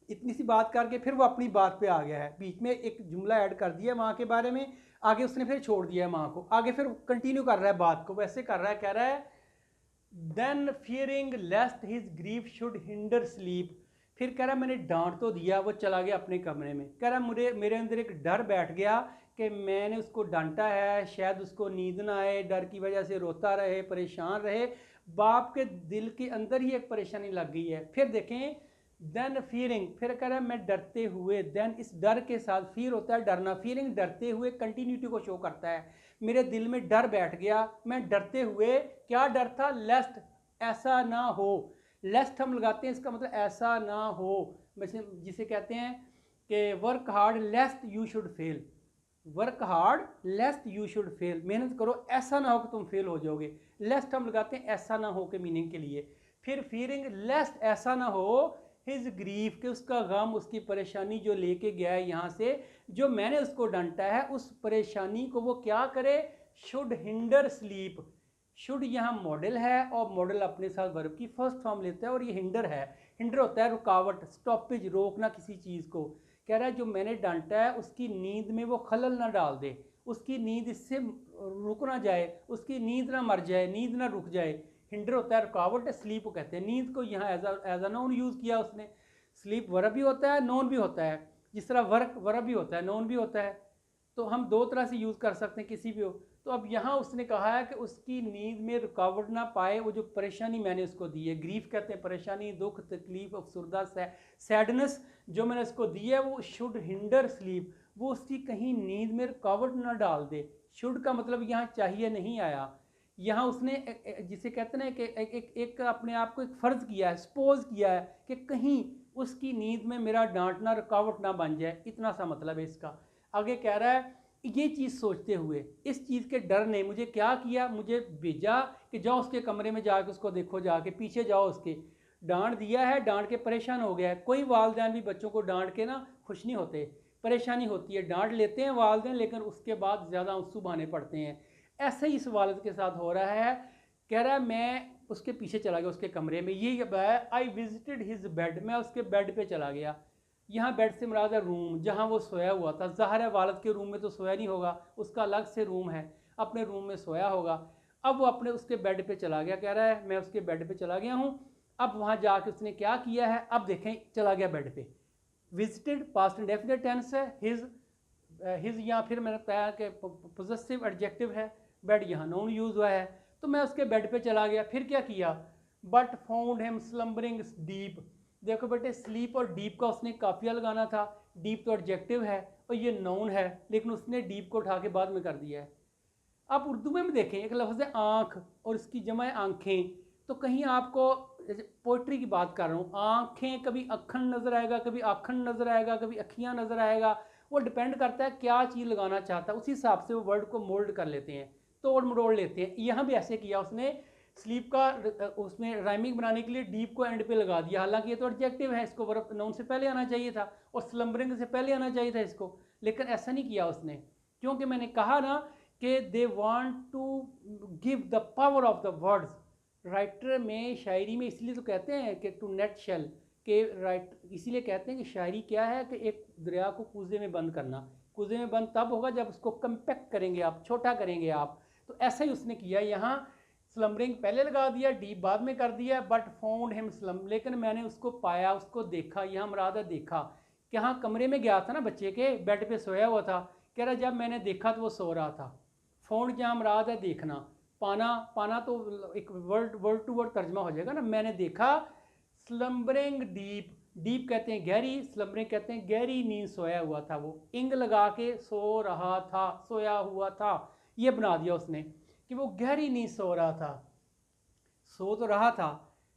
इतनी सी बात करके फिर वो अपनी बात पे आ गया है, बीच में एक जुमला ऐड कर दिया माँ के बारे में, आगे उसने फिर छोड़ दिया है माँ को, आगे फिर कंटिन्यू कर रहा है बात को, वैसे कर रहा है, कह रहा है then fearing lest his grief should hinder sleep. फिर कह रहा मैंने डांट तो दिया, वो चला गया अपने कमरे में। कह रहा मेरे अंदर एक डर बैठ गया कि मैंने उसको डांटा है, शायद उसको नींद ना आए, डर की वजह से रोता रहे, परेशान रहे। बाप के दिल के अंदर ही एक परेशानी लग गई है। फिर देखें, देन फीयरिंग, फिर कह रहा है मैं डरते हुए, देन इस डर के साथ, फीयर होता है डरना, फीयरिंग डरते हुए कंटिन्यूटी को शो करता है। मेरे दिल में डर बैठ गया, मैं डरते हुए, क्या डर था, लेस्ट, ऐसा ना हो। लेस्ट हम लगाते हैं, इसका मतलब ऐसा ना हो, जिसे कहते हैं कि work hard लेस्ट you should fail, work hard लेस्ट you should fail, मेहनत करो ऐसा ना हो कि तुम फेल हो जाओगे। लेस्ट हम लगाते हैं ऐसा ना हो के मीनिंग के लिए। फिर फीयरिंग लेस्ट ऐसा ना हो हिज ग्रीफ, के उसका गम, उसकी परेशानी जो लेके गया है यहाँ से, जो मैंने उसको डांटा है, उस परेशानी को वो क्या करे, शुड हिंडर स्लीप। शुड यहाँ मॉडल है और मॉडल अपने साथ वर्ब की फर्स्ट फॉर्म लेता है, और ये हिंडर है। हिंडर होता है रुकावट, स्टॉपेज, रोकना किसी चीज़ को। कह रहा है जो मैंने डांटा है उसकी नींद में वो खलल ना डाल दे, उसकी नींद इससे रुक ना जाए, उसकी नींद ना मर जाए, नींद ना रुक जाए। हिंडर होता है रुकावट, स्लीप को कहते हैं। नींद को यहाँ एज अ नोन यूज़ किया उसने। स्लीप वर्ब भी होता है, नोन भी होता है, जिस तरह वर्क वर्ब भी होता है, नोन भी होता है। तो हम दो तरह से यूज़ कर सकते हैं, किसी भी हो। तो अब यहाँ उसने कहा है कि उसकी नींद में रुकावट ना पाए, वो जो परेशानी मैंने उसको दी है, ग्रीफ कहते हैं परेशानी, दुख, तकलीफ, अफसरदा, सैडनेस जो मैंने उसको दी है, वो शुड हिंडर स्लीप, वो उसकी कहीं नींद में रुकावट ना डाल दे। शुड का मतलब यहाँ चाहिए नहीं आया, यहाँ उसने जिसे कहते हैं ना कि एक अपने आप को एक फ़र्ज़ किया है, सपोज किया है कि कहीं उसकी नींद में मेरा डांटना रुकावट ना बन जाए, इतना सा मतलब है इसका। आगे कह रहा है ये चीज़ सोचते हुए, इस चीज़ के डर ने मुझे क्या किया, मुझे भेजा कि जाओ उसके कमरे में जाके उसको देखो, जाके पीछे जाओ उसके। डांट दिया है, डांट के परेशान हो गया है। कोई वालिदैन भी बच्चों को डांट के ना खुश नहीं होते, परेशानी होती है। डांट लेते हैं वालिदैन, लेकिन उसके बाद ज़्यादा आंसू बहाने पड़ते हैं। ऐसे ही इस वालिद के साथ हो रहा है। कह रहा है मैं उसके पीछे चला गया उसके कमरे में। ये आई विजिटेड हिज बेड, मैं उसके बेड पे चला गया। यहाँ बेड से मुराद है रूम, जहाँ वो सोया हुआ था। ज़ाहिर है वालिद के रूम में तो सोया नहीं होगा, उसका अलग से रूम है, अपने रूम में सोया होगा। अब वो अपने उसके बेड पे चला गया। कह रहा है मैं उसके बेड पे चला गया हूँ। अब वहाँ जाके उसने क्या किया है, अब देखें, चला गया बेड पे। विजिटेड पास्ट इंडेफिनिट टेंस है। हिज या फिर मैंने बताया कि पोजेसिव एडजेक्टिव है। बेड यहाँ नाउन यूज हुआ है। तो मैं उसके बेड पे चला गया। फिर क्या किया, but found him slumbering deep. देखो बेटे, स्लीप और डीप का उसने काफिया लगाना था। डीप तो एडजेक्टिव है और ये नाउन है, लेकिन उसने डीप को उठा के बाद में कर दिया है। आप उर्दू में भी देखें, एक लफ्ज़ है आँख और इसकी जमा है आँखें। तो कहीं आपको, पोइट्री की बात कर रहा हूँ, आँखें कभी अखन नज़र आएगा, कभी आखन नज़र आएगा, कभी अखियाँ नज़र आएगा। वो डिपेंड करता है क्या चीज़ लगाना चाहता है, उसी हिसाब से वो वर्ड को मोल्ड कर लेते हैं, तोड़ मरोड़ लेते हैं। यहाँ भी ऐसे किया उसने। स्लीप का उसमें राइमिंग बनाने के लिए डीप को एंड पे लगा दिया। हालांकि ये तो एडजेक्टिव है, इसको वर्ब नाउन से पहले आना चाहिए था और स्लम्बरिंग से पहले आना चाहिए था इसको, लेकिन ऐसा नहीं किया उसने। क्योंकि मैंने कहा ना कि they want to give the power of the words. Writer में, शायरी में इसलिए तो कहते हैं कि टू नेट शेल के राइट, इसीलिए कहते हैं कि शायरी क्या है कि एक दरिया को कूजे में बंद करना। कूजे में बंद तब होगा जब उसको कंपैक्ट करेंगे आप, छोटा करेंगे आप। तो ऐसा ही उसने किया यहाँ। स्लम्बरिंग पहले लगा दिया, डीप बाद में कर दिया। बट फाउंड हिम स्लम, लेकिन मैंने उसको पाया, उसको देखा। यहाँ मुराद है देखा। कि हाँ, कमरे में गया था ना, बच्चे के बेड पे सोया हुआ था। कह रहा जब मैंने देखा तो वो सो रहा था। फाउंड जहाँ मुराद है देखना। पाना, पाना तो एक वर्ड टू वर्ड तर्जमा हो जाएगा ना। मैंने देखा स्लम्बरिंग डीप। डीप कहते हैं गहरी, स्लम्बरिंग कहते हैं गहरी नींद सोया हुआ था। वो इंग लगा के सो रहा था, सोया हुआ था, ये बना दिया उसने कि वो गहरी नींद सो रहा था। सो तो रहा था,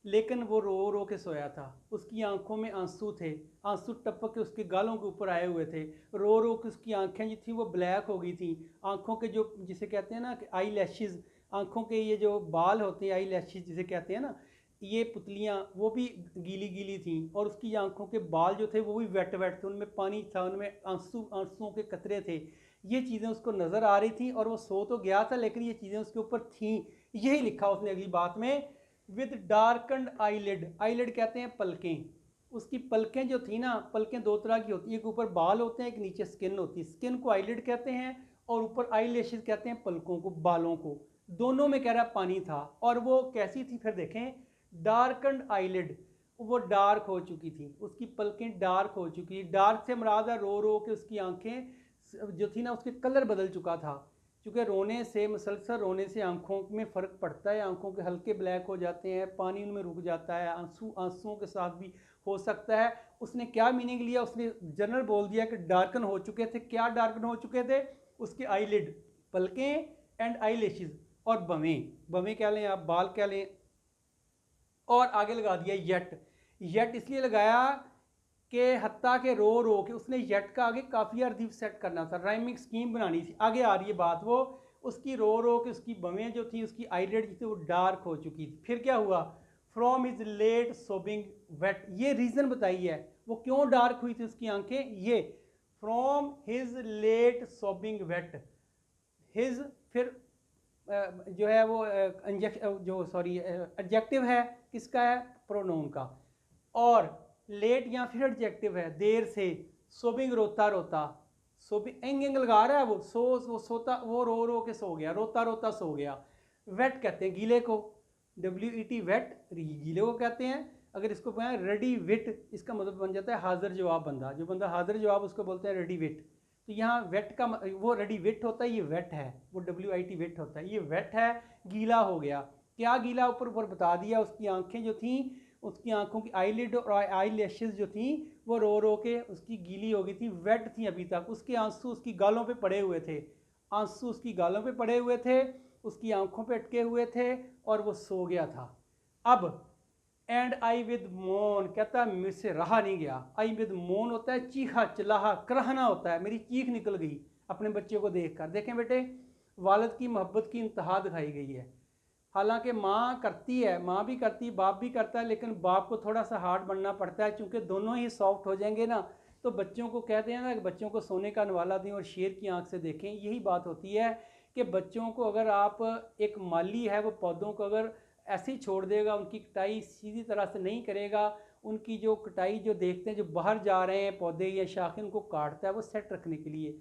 लेकिन वो रो रो के सोया था। उसकी आंखों में आंसू थे, आंसू टपक के उसके गालों के ऊपर आए हुए थे। रो रो के उसकी आंखें जो थी वो ब्लैक हो गई थी। आंखों के जो, जिसे कहते हैं ना कि आई लैशेज़, आंखों के ये जो बाल होते हैं, आई लैशेज़ जिसे कहते हैं ना, ये पुतलियाँ, वो भी गीली गीली थी। और उसकी आंखों के बाल जो थे वो भी वेट वेट थे, उनमें पानी था, उनमें आंसुओं के कतरे थे। ये चीज़ें उसको नज़र आ रही थी और वो सो तो गया था, लेकिन ये चीज़ें उसके ऊपर थीं। यही लिखा उसने अगली बात में, विद डार्कंड आईलिड। आईलिड कहते हैं पलकें। उसकी पलकें जो थी ना, पलकें दो तरह की होती है, एक ऊपर बाल होते हैं, एक नीचे स्किन होती है। स्किन को आईलिड कहते हैं और ऊपर आई लैशेज कहते हैं पलकों को, बालों को। दोनों में कह रहा पानी था। और वो कैसी थी फिर देखें, डार्कंड आईलिड, वो डार्क हो चुकी थी, उसकी पलकें डार्क हो चुकी। डार्क से मुराद है रो रो के उसकी आंखें जो थी ना, उसके कलर बदल चुका था। क्योंकि रोने से, मुसलसल रोने से आंखों में फ़र्क पड़ता है। आंखों के हल्के ब्लैक हो जाते हैं, पानी उनमें रुक जाता है, आंसुओं के साथ भी हो सकता है। उसने क्या मीनिंग लिया, उसने जनरल बोल दिया कि डार्कन हो चुके थे। क्या डार्कन हो चुके थे, उसके आईलिड, पलकें एंड आई लैशेज़, और बवें, बवें कह लें आप, बाल कह लें। और आगे लगा दिया येट। येट इसलिए लगाया कि हत्ता के रो रो के, उसने येट का आगे काफ़ी अर्दीफ सेट करना था, राइमिंग स्कीम बनानी थी। आगे आ रही है बात, वो उसकी रो रो के उसकी बवें जो थी, उसकी आईलेट थी, वो डार्क हो चुकी थी। फिर क्या हुआ, from his late sobbing wet, ये रीज़न बताई है वो क्यों डार्क हुई थी उसकी आंखें। ये from his late sobbing wet, his फिर जो है वो जो सॉरी एडजेक्टिव है, किसका है, प्रोनाउन का। और लेट या फिर एडजेक्टिव है, देर से। सोबिंग रोता रोता, सोबिंग एंग एंग लगा रहा है वो, वो सोता, वो रो रो के सो गया, रोता रोता सो गया। वेट कहते हैं गीले को, WET वेट, गीले को कहते हैं। अगर इसको कहें रेडी विट, इसका मतलब बन जाता है हाजिर जवाब बंदा। जो बंदा हाजिर जवाब, उसको बोलते हैं रेडी विट। तो यहाँ वेट का वो रेडी विट होता है, ये वेट है, वो WIT वेट होता है, ये वेट है, गीला हो गया। क्या गीला, ऊपर ऊपर बता दिया। उसकी आंखें जो थी, उसकी आंखों की आईलिड और आई लैशेज जो थी, वो रो रो के उसकी गीली हो गई थी, वेट थी अभी तक। उसके आंसू उसकी गालों पे पड़े हुए थे, आंसू उसकी गालों पे पड़े हुए थे, उसकी आंखों पे अटके हुए थे, और वो सो गया था। अब एंड आई विद मोन, कहता है मुझसे रहा नहीं गया। आई विद मोन होता है चीखा चिल्लाहा, कराहना होता है, मेरी चीख निकल गई। अपने बच्चे को देख कर। देखें बेटे, वालिद की मोहब्बत की इंतहा दिखाई गई है। हालांकि माँ करती है, माँ भी करती है, बाप भी करता है, लेकिन बाप को थोड़ा सा हार्ड बनना पड़ता है, क्योंकि दोनों ही सॉफ्ट हो जाएंगे ना तो बच्चों को कहते हैं ना कि बच्चों को सोने का नवाला दें और शेर की आंख से देखें। यही बात होती है कि बच्चों को अगर आप, एक माली है वो पौधों को अगर ऐसे ही छोड़ देगा, उनकी कटाई सीधी तरह से नहीं करेगा, उनकी जो कटाई जो देखते हैं जो बाहर जा रहे हैं पौधे या शाखें उनको काटता है वो सेट रखने के लिए।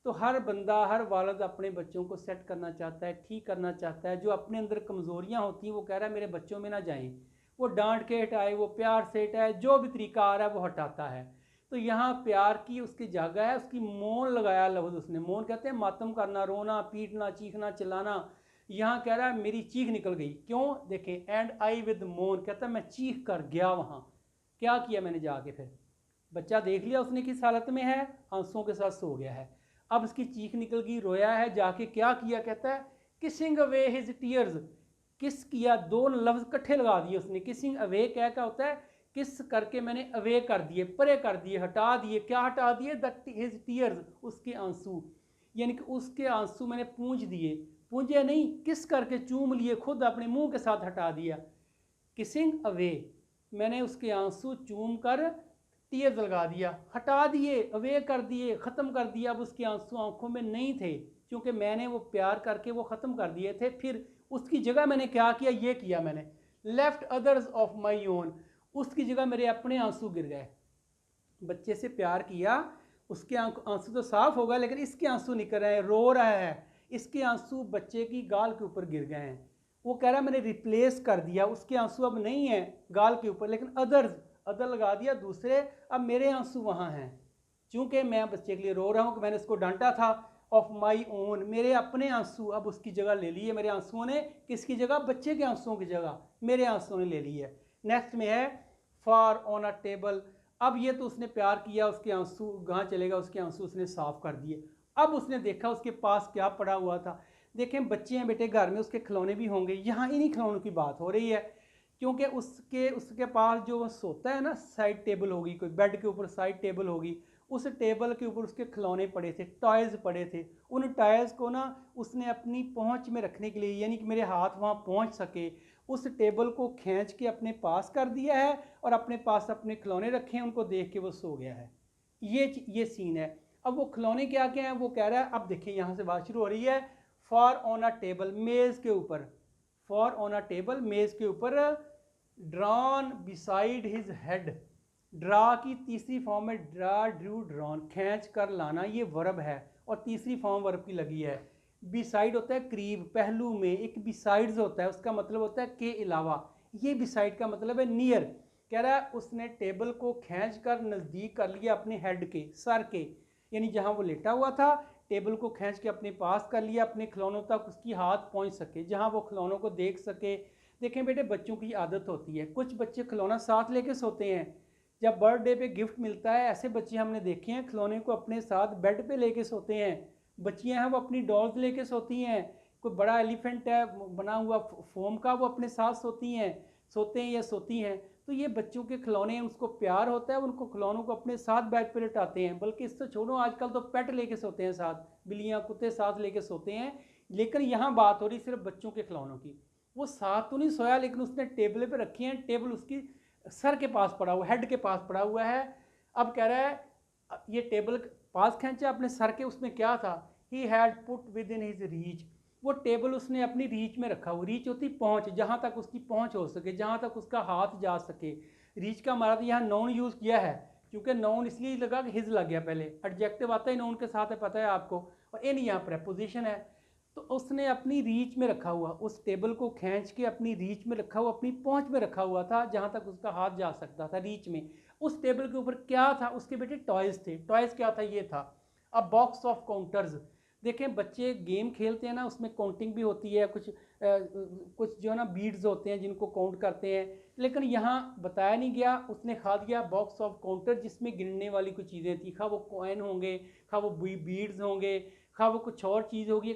तो हर बंदा, हर वालिद अपने बच्चों को सेट करना चाहता है, ठीक करना चाहता है। जो अपने अंदर कमज़ोरियाँ होती हैं वो कह रहा है मेरे बच्चों में ना जाएं, वो डांट के हटाए, वो प्यार से हटाए, जो भी तरीका आ रहा है वो हटाता है। तो यहाँ प्यार की उसकी जगह है, उसकी मौन लगाया लफ्ज़ उसने। मौन कहते हैं मातम करना, रोना, पीटना, चीखना, चिल्लाना। यहाँ कह रहा है मेरी चीख निकल गई। क्यों? देखें, एंड आई विद मौन, कहता है मैं चीख कर गया वहाँ। क्या किया मैंने जाके? फिर बच्चा देख लिया उसने किस हालत में है, आंसुओं के साथ सो गया है। अब उसकी चीख निकल गई, रोया है, जाके क्या किया? कहता है किसिंग अवे हिज टीयर्स। किस किया, दो लफ्ज़ इकट्ठे लगा दिए उसने। किसिंग अवे क्या क्या होता है? किस करके मैंने अवे कर दिए, परे कर दिए, हटा दिए। क्या हटा दिए? दैट हिज टीयर्स, उसके आंसू, यानी कि उसके आंसू मैंने पूंछ दिए। पूंछे नहीं, किस करके चूम लिए, खुद अपने मुंह के साथ हटा दिया। किसिंग अवे, मैंने उसके आंसू चूम कर टीयर्स लगा दिया, हटा दिए, अवे कर दिए, ख़त्म कर दिया। अब उसके आंसू आंखों में नहीं थे, क्योंकि मैंने वो प्यार करके वो ख़त्म कर दिए थे। फिर उसकी जगह मैंने क्या किया? ये किया मैंने, left others of my own, उसकी जगह मेरे अपने आंसू गिर गए। बच्चे से प्यार किया, उसके आंसू तो साफ होगा, लेकिन इसके आंसू निकल रहे हैं, रो रहा है, इसके आंसू बच्चे की गाल के ऊपर गिर गए हैं। वो कह रहा है मैंने रिप्लेस कर दिया, उसके आंसू अब नहीं है गाल के ऊपर, लेकिन अदर्स, अदर लगा दिया दूसरे, अब मेरे आंसू वहाँ हैं। चूंकि मैं बच्चे के लिए रो रहा हूँ कि मैंने उसको डांटा था, ऑफ माई ओन, मेरे अपने आंसू अब उसकी जगह ले लिए। मेरे आंसुओं ने किसकी जगह? बच्चे के आंसुओं की जगह मेरे आंसुओं ने ले ली है। नेक्स्ट में है फॉर ऑन अ टेबल। अब ये तो उसने प्यार किया, उसके आंसू कहाँ चलेगा, उसके आंसू उसने साफ कर दिए। अब उसने देखा उसके पास क्या पड़ा हुआ था। देखें, बच्चे हैं बेटे, घर में उसके खिलौने भी होंगे, यहाँ इन्हीं खिलौनों की बात हो रही है, क्योंकि उसके उसके पास जो सोता है ना, साइड टेबल होगी, कोई बेड के ऊपर साइड टेबल होगी, उस टेबल के ऊपर उसके खिलौने पड़े थे, टॉयज़ पड़े थे। उन टॉयज़ को ना उसने अपनी पहुंच में रखने के लिए, यानी कि मेरे हाथ वहाँ पहुंच सके, उस टेबल को खींच के अपने पास कर दिया है और अपने पास अपने खिलौने रखे हैं, उनको देख के वो सो गया है। ये सीन है। अब वो खिलौने क्या क्या हैं वो कह रहा है। अब देखिए यहाँ से बात शुरू हो रही है। फॉर ऑन अ टेबल, मेज़ के ऊपर, फॉर ऑन अ टेबल, मेज़ के ऊपर, drawn beside his head. Draw की तीसरी फॉर्म है ड्रा, ड्रू, ड्रॉन, खींच कर लाना, ये वर्ब है और तीसरी फॉर्म वर्ब की लगी है। बिसाइड होता है करीब, पहलू में, एक बिसाइड्स होता है, उसका मतलब होता है के अलावा। ये बिसाइड का मतलब है नियर। कह रहा है उसने टेबल को खींच कर नज़दीक कर लिया अपने हेड के, सर के, यानी जहाँ वो लेटा हुआ था, टेबल को खींच के अपने पास कर लिया, अपने खिलौनों तक उसकी हाथ पहुँच सके, जहाँ वो खिलौनों को देख सके। देखें बेटे, बच्चों की आदत होती है, कुछ बच्चे खिलौना साथ लेके सोते हैं। जब बर्थडे पे गिफ्ट मिलता है, ऐसे बच्चे हमने देखे हैं खिलौने को अपने साथ बेड पे लेके सोते हैं। बच्चियां हैं वो अपनी डॉल्स लेके सोती हैं। कोई बड़ा एलिफेंट है बना हुआ फोम का, वो अपने साथ सोती हैं, सोते हैं या सोती हैं। तो ये बच्चों के खिलौने, उसको प्यार होता है, उनको खिलौनों को अपने साथ बेड पे लेटाते हैं। बल्कि इससे छोड़ो, आजकल तो पेट लेके सोते हैं साथ, बिल्लियाँ कुत्ते साथ लेके सोते हैं। लेकिन यहाँ बात हो रही सिर्फ बच्चों के खिलौनों की। वो साथ तो नहीं सोया, लेकिन उसने टेबल पे रखी हैं, टेबल उसकी सर के पास पड़ा हुआ, हेड के पास पड़ा हुआ है। अब कह रहा है ये टेबल पास खींचा अपने सर के, उसमें क्या था? He had put with in his reach. वो टेबल उसने अपनी रीच में रखा हुआ। रीच होती पहुंच, जहां तक उसकी पहुंच हो सके, जहां तक उसका हाथ जा सके। रीच का हमारा तो यहाँ नाउन यूज़ किया है, क्योंकि नाउन इसलिए लगा कि हिज लग गया पहले, एडजेक्टिव आता है नाउन के साथ है, पता है आपको, और इन यहाँ प्रेपोजिशन है। तो उसने अपनी रीच में रखा हुआ, उस टेबल को खींच के अपनी रीच में रखा हुआ, अपनी पहुंच में रखा हुआ था, जहां तक उसका हाथ जा सकता था, रीच में। उस टेबल के ऊपर क्या था? उसके बेटे टॉयज़ थे। टॉयज़ क्या था? ये था अ बॉक्स ऑफ काउंटर्स। देखें, बच्चे गेम खेलते हैं ना, उसमें काउंटिंग भी होती है, कुछ जो है ना बीड्स होते हैं जिनको काउंट करते हैं, लेकिन यहाँ बताया नहीं गया। उसने खा दिया बॉक्स ऑफ काउंटर, जिसमें गिनने वाली कुछ चीज़ें थी, खा वो कॉइन होंगे, खा वो बीड्स होंगे, खा वो कुछ और चीज़ होगी।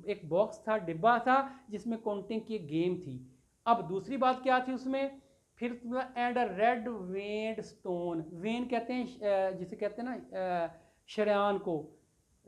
एक बॉक्स था, डिब्बा था, जिसमें काउंटिंग की एक गेम थी। अब दूसरी बात क्या थी उसमें? फिर and a red veined stone. Vein कहते हैं जिसे कहते हैं ना शरयान को,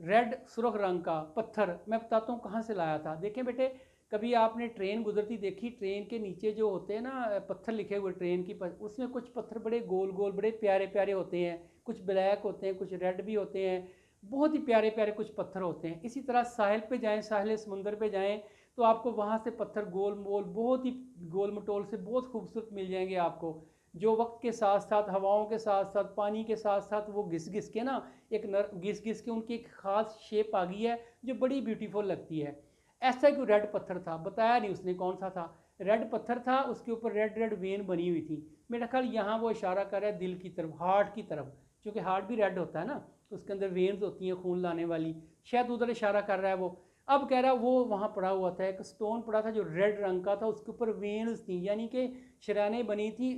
रेड सुर्ख रंग का पत्थर, मैं बताता हूँ कहाँ से लाया था। देखें बेटे, कभी आपने ट्रेन गुजरती देखी, ट्रेन के नीचे जो होते हैं ना पत्थर लिखे हुए ट्रेन की उसमें कुछ पत्थर बड़े गोल गोल बड़े प्यारे प्यारे होते हैं, कुछ ब्लैक होते हैं, कुछ रेड भी होते हैं, बहुत ही प्यारे प्यारे कुछ पत्थर होते हैं। इसी तरह साहिल पे जाएं, साहिल समुंदर पे जाएं तो आपको वहाँ से पत्थर गोल मोल बहुत ही गोल मटोल से बहुत खूबसूरत मिल जाएंगे आपको, जो वक्त के साथ साथ हवाओं के साथ साथ पानी के साथ साथ वो घिस घिस के ना एक घिस घिस के उनकी एक ख़ास शेप आ गई है जो बड़ी ब्यूटीफुल लगती है। ऐसा कोई रेड पत्थर था, बताया नहीं उसने कौन सा था, रेड पत्थर था, उसके ऊपर रेड रेड वेन बनी हुई थी। मेरा ख्याल यहाँ वो इशारा कर रहा है दिल की तरफ, हार्ट की तरफ, क्योंकि हार्ट भी रेड होता है ना, तो उसके अंदर वेन्स होती हैं खून लाने वाली, शायद उधर इशारा कर रहा है वो। अब कह रहा है वो वहाँ पड़ा हुआ था, एक स्टोन पड़ा था जो रेड रंग का था, उसके ऊपर वेन्स थी, यानी कि शराने बनी थी,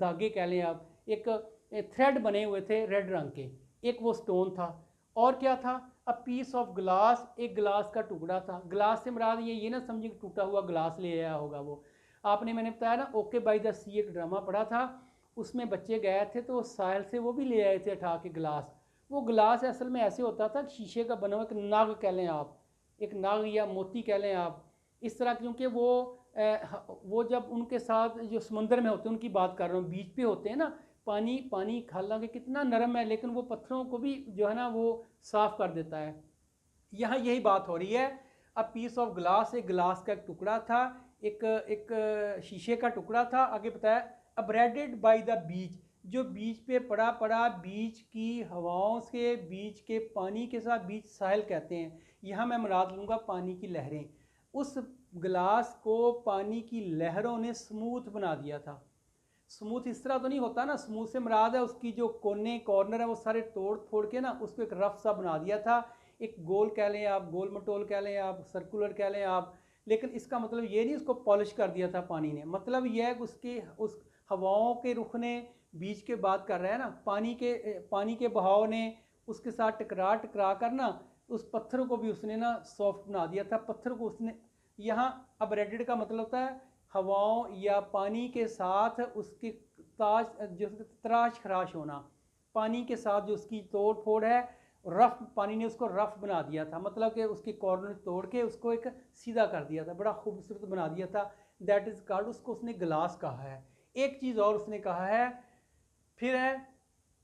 धागे कह लें आप, एक थ्रेड बने हुए थे रेड रंग के, एक वो स्टोन था। और क्या था, अ पीस ऑफ ग्लास, एक ग्लास का टुकड़ा था। ग्लास से मुराद ये ना समझिए टूटा हुआ ग्लास ले आया होगा वो। आपने मैंने बताया ना ओके बाय द सी एक ड्रामा पढ़ा था, उसमें बच्चे गए थे तो साहिल से वो भी ले आए थे उठा के ग्लास। वो ग्लास असल में ऐसे होता था, शीशे का बना हुआ, एक नाग कह लें आप, एक नाग या मोती कह लें आप, इस तरह, क्योंकि वो जब उनके साथ जो समुंदर में होते हैं उनकी बात कर रहा हूँ, बीच पे होते हैं ना, पानी पानी हालांकि कितना नरम है लेकिन वो पत्थरों को भी जो है ना वो साफ कर देता है। यहाँ यही बात हो रही है। अब पीस ऑफ ग्लास, एक ग्लास का एक टुकड़ा था, एक एक शीशे का टुकड़ा था। आगे बताया अब्रेडेड बाय द बीच, जो बीच पे पड़ा पड़ा, बीच की हवाओं से, बीच के पानी के साथ, बीच साहिल कहते हैं, यहाँ मैं मुराद लूँगा पानी की लहरें। उस गिलास को पानी की लहरों ने स्मूथ बना दिया था। स्मूथ इस तरह तो नहीं होता ना, स्मूथ से मुराद है उसकी जो कोने कॉर्नर है वो सारे तोड़ फोड़ के ना उसको एक रफ सा बना दिया था, एक गोल कह लें आप, गोल मटोल कह लें आप, सर्कुलर कह लें आप। लेकिन इसका मतलब ये नहीं उसको पॉलिश कर दिया था पानी ने, मतलब यह है कि उसकी उस हवाओं के रुख ने, बीच के बात कर रहे हैं ना, पानी के बहाव ने उसके साथ टकरा टकरा कर ना उस पत्थर को भी उसने ना सॉफ्ट बना दिया था। पत्थर को उसने, यहाँ अब रेडिड का मतलब होता है हवाओं या पानी के साथ उसकी जो तराश खराश होना, पानी के साथ जो उसकी तोड़ फोड़ है, रफ, पानी ने उसको रफ बना दिया था, मतलब कि उसकी कॉर्नर तोड़ के उसको एक सीधा कर दिया था, बड़ा खूबसूरत बना दिया था। दैट इज कॉल्ड, उसको उसने गिलास कहा है। एक चीज़ और उसने कहा है फिर है,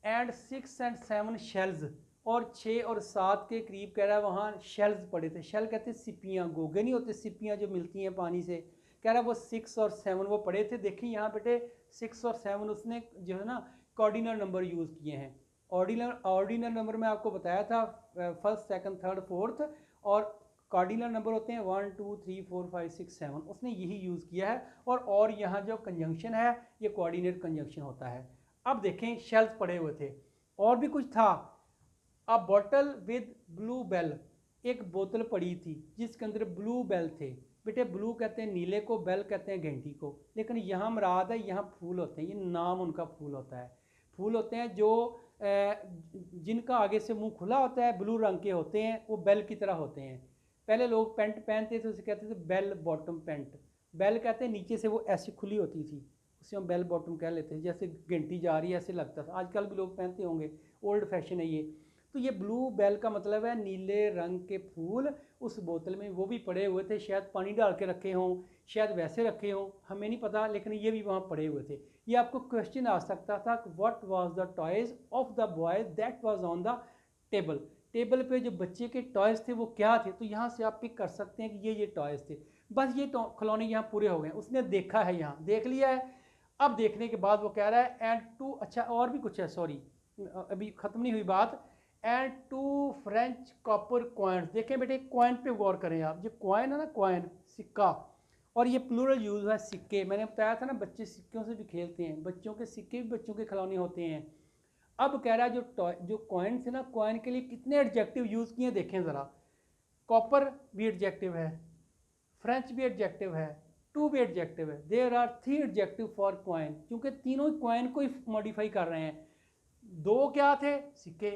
एंड 6 और 7 शेल्स, और 6 और 7 के करीब कह रहा है वहाँ शेल्स पड़े थे। शेल कहते हैं सिपियाँ, गोगे नहीं होते सिपियाँ जो मिलती हैं पानी से, कह रहा है वो 6 और 7 वो पड़े थे। देखिए यहाँ बेटे 6 और 7 उसने जो है ना कॉर्डिनल नंबर यूज़ किए हैं। ऑर्डिनल नंबर में आपको बताया था फर्स्ट सेकंड थर्ड फोर्थ, और कार्डिनल नंबर होते हैं 1 2 3 4 5 6 7, उसने यही यूज़ किया है। और यहाँ जो कंजंक्शन है ये कोऑर्डिनेट कंजंक्शन होता है। अब देखें शेल्स पड़े हुए थे, और भी कुछ था। A bottle with blue bell, एक बोतल पड़ी थी जिसके अंदर ब्लू बेल थे। बेटे ब्लू कहते हैं नीले को, बेल कहते हैं घंटी को, लेकिन यहाँ मुराद है यहाँ फूल होते हैं, ये नाम उनका फूल होता है। फूल होते हैं जो जिनका आगे से मुंह खुला होता है, ब्लू रंग के होते हैं, वो बेल की तरह होते हैं। पहले लोग पेंट पहनते थे उसे कहते थे बेल बॉटम पेंट। बेल कहते हैं नीचे से वो ऐसी खुली होती थी, उसे हम बेल बॉटम कह लेते हैं, जैसे घंटी जा रही है ऐसे लगता था। आजकल भी लोग पहनते होंगे, ओल्ड फैशन है ये। तो ये ब्लू बेल का मतलब है नीले रंग के फूल उस बोतल में, वो भी पड़े हुए थे, शायद पानी डाल के रखे हों, शायद वैसे रखे हों, हमें नहीं पता, लेकिन ये भी वहाँ पड़े हुए थे। ये आपको क्वेश्चन आ सकता था, what was the toys of the boy that was on the table. Table पे जो बच्चे के टॉयज थे वो क्या थे, तो यहाँ से आप पिक कर सकते हैं कि ये टॉयज थे। बस ये खिलौने यहाँ पूरे हो गए, उसने देखा है, यहाँ देख लिया है। अब देखने के बाद वो कह रहा है एंड टू, अच्छा और भी कुछ है, सॉरी अभी ख़त्म नहीं हुई बात, and two French copper coins. देखें बेटे कॉइन पे गौर करें आप, जो कॉइन है ना, कॉइन सिक्का, और ये प्लूरल यूज़ है सिक्के। मैंने बताया था ना बच्चे सिक्कों से भी खेलते हैं, बच्चों के सिक्के भी बच्चों के खिलौने होते हैं। अब कह रहा है जो कॉइन से ना, कॉइन के लिए कितने एडजेक्टिव यूज़ किए देखें ज़रा। कॉपर भी एडजेक्टिव है, फ्रेंच भी एडजेक्टिव है, टू भी एडजेक्टिव है, there are 3 adjective for coin, क्योंकि तीनों कॉइन को ही मॉडिफाई कर रहे हैं। दो क्या थे, सिक्के,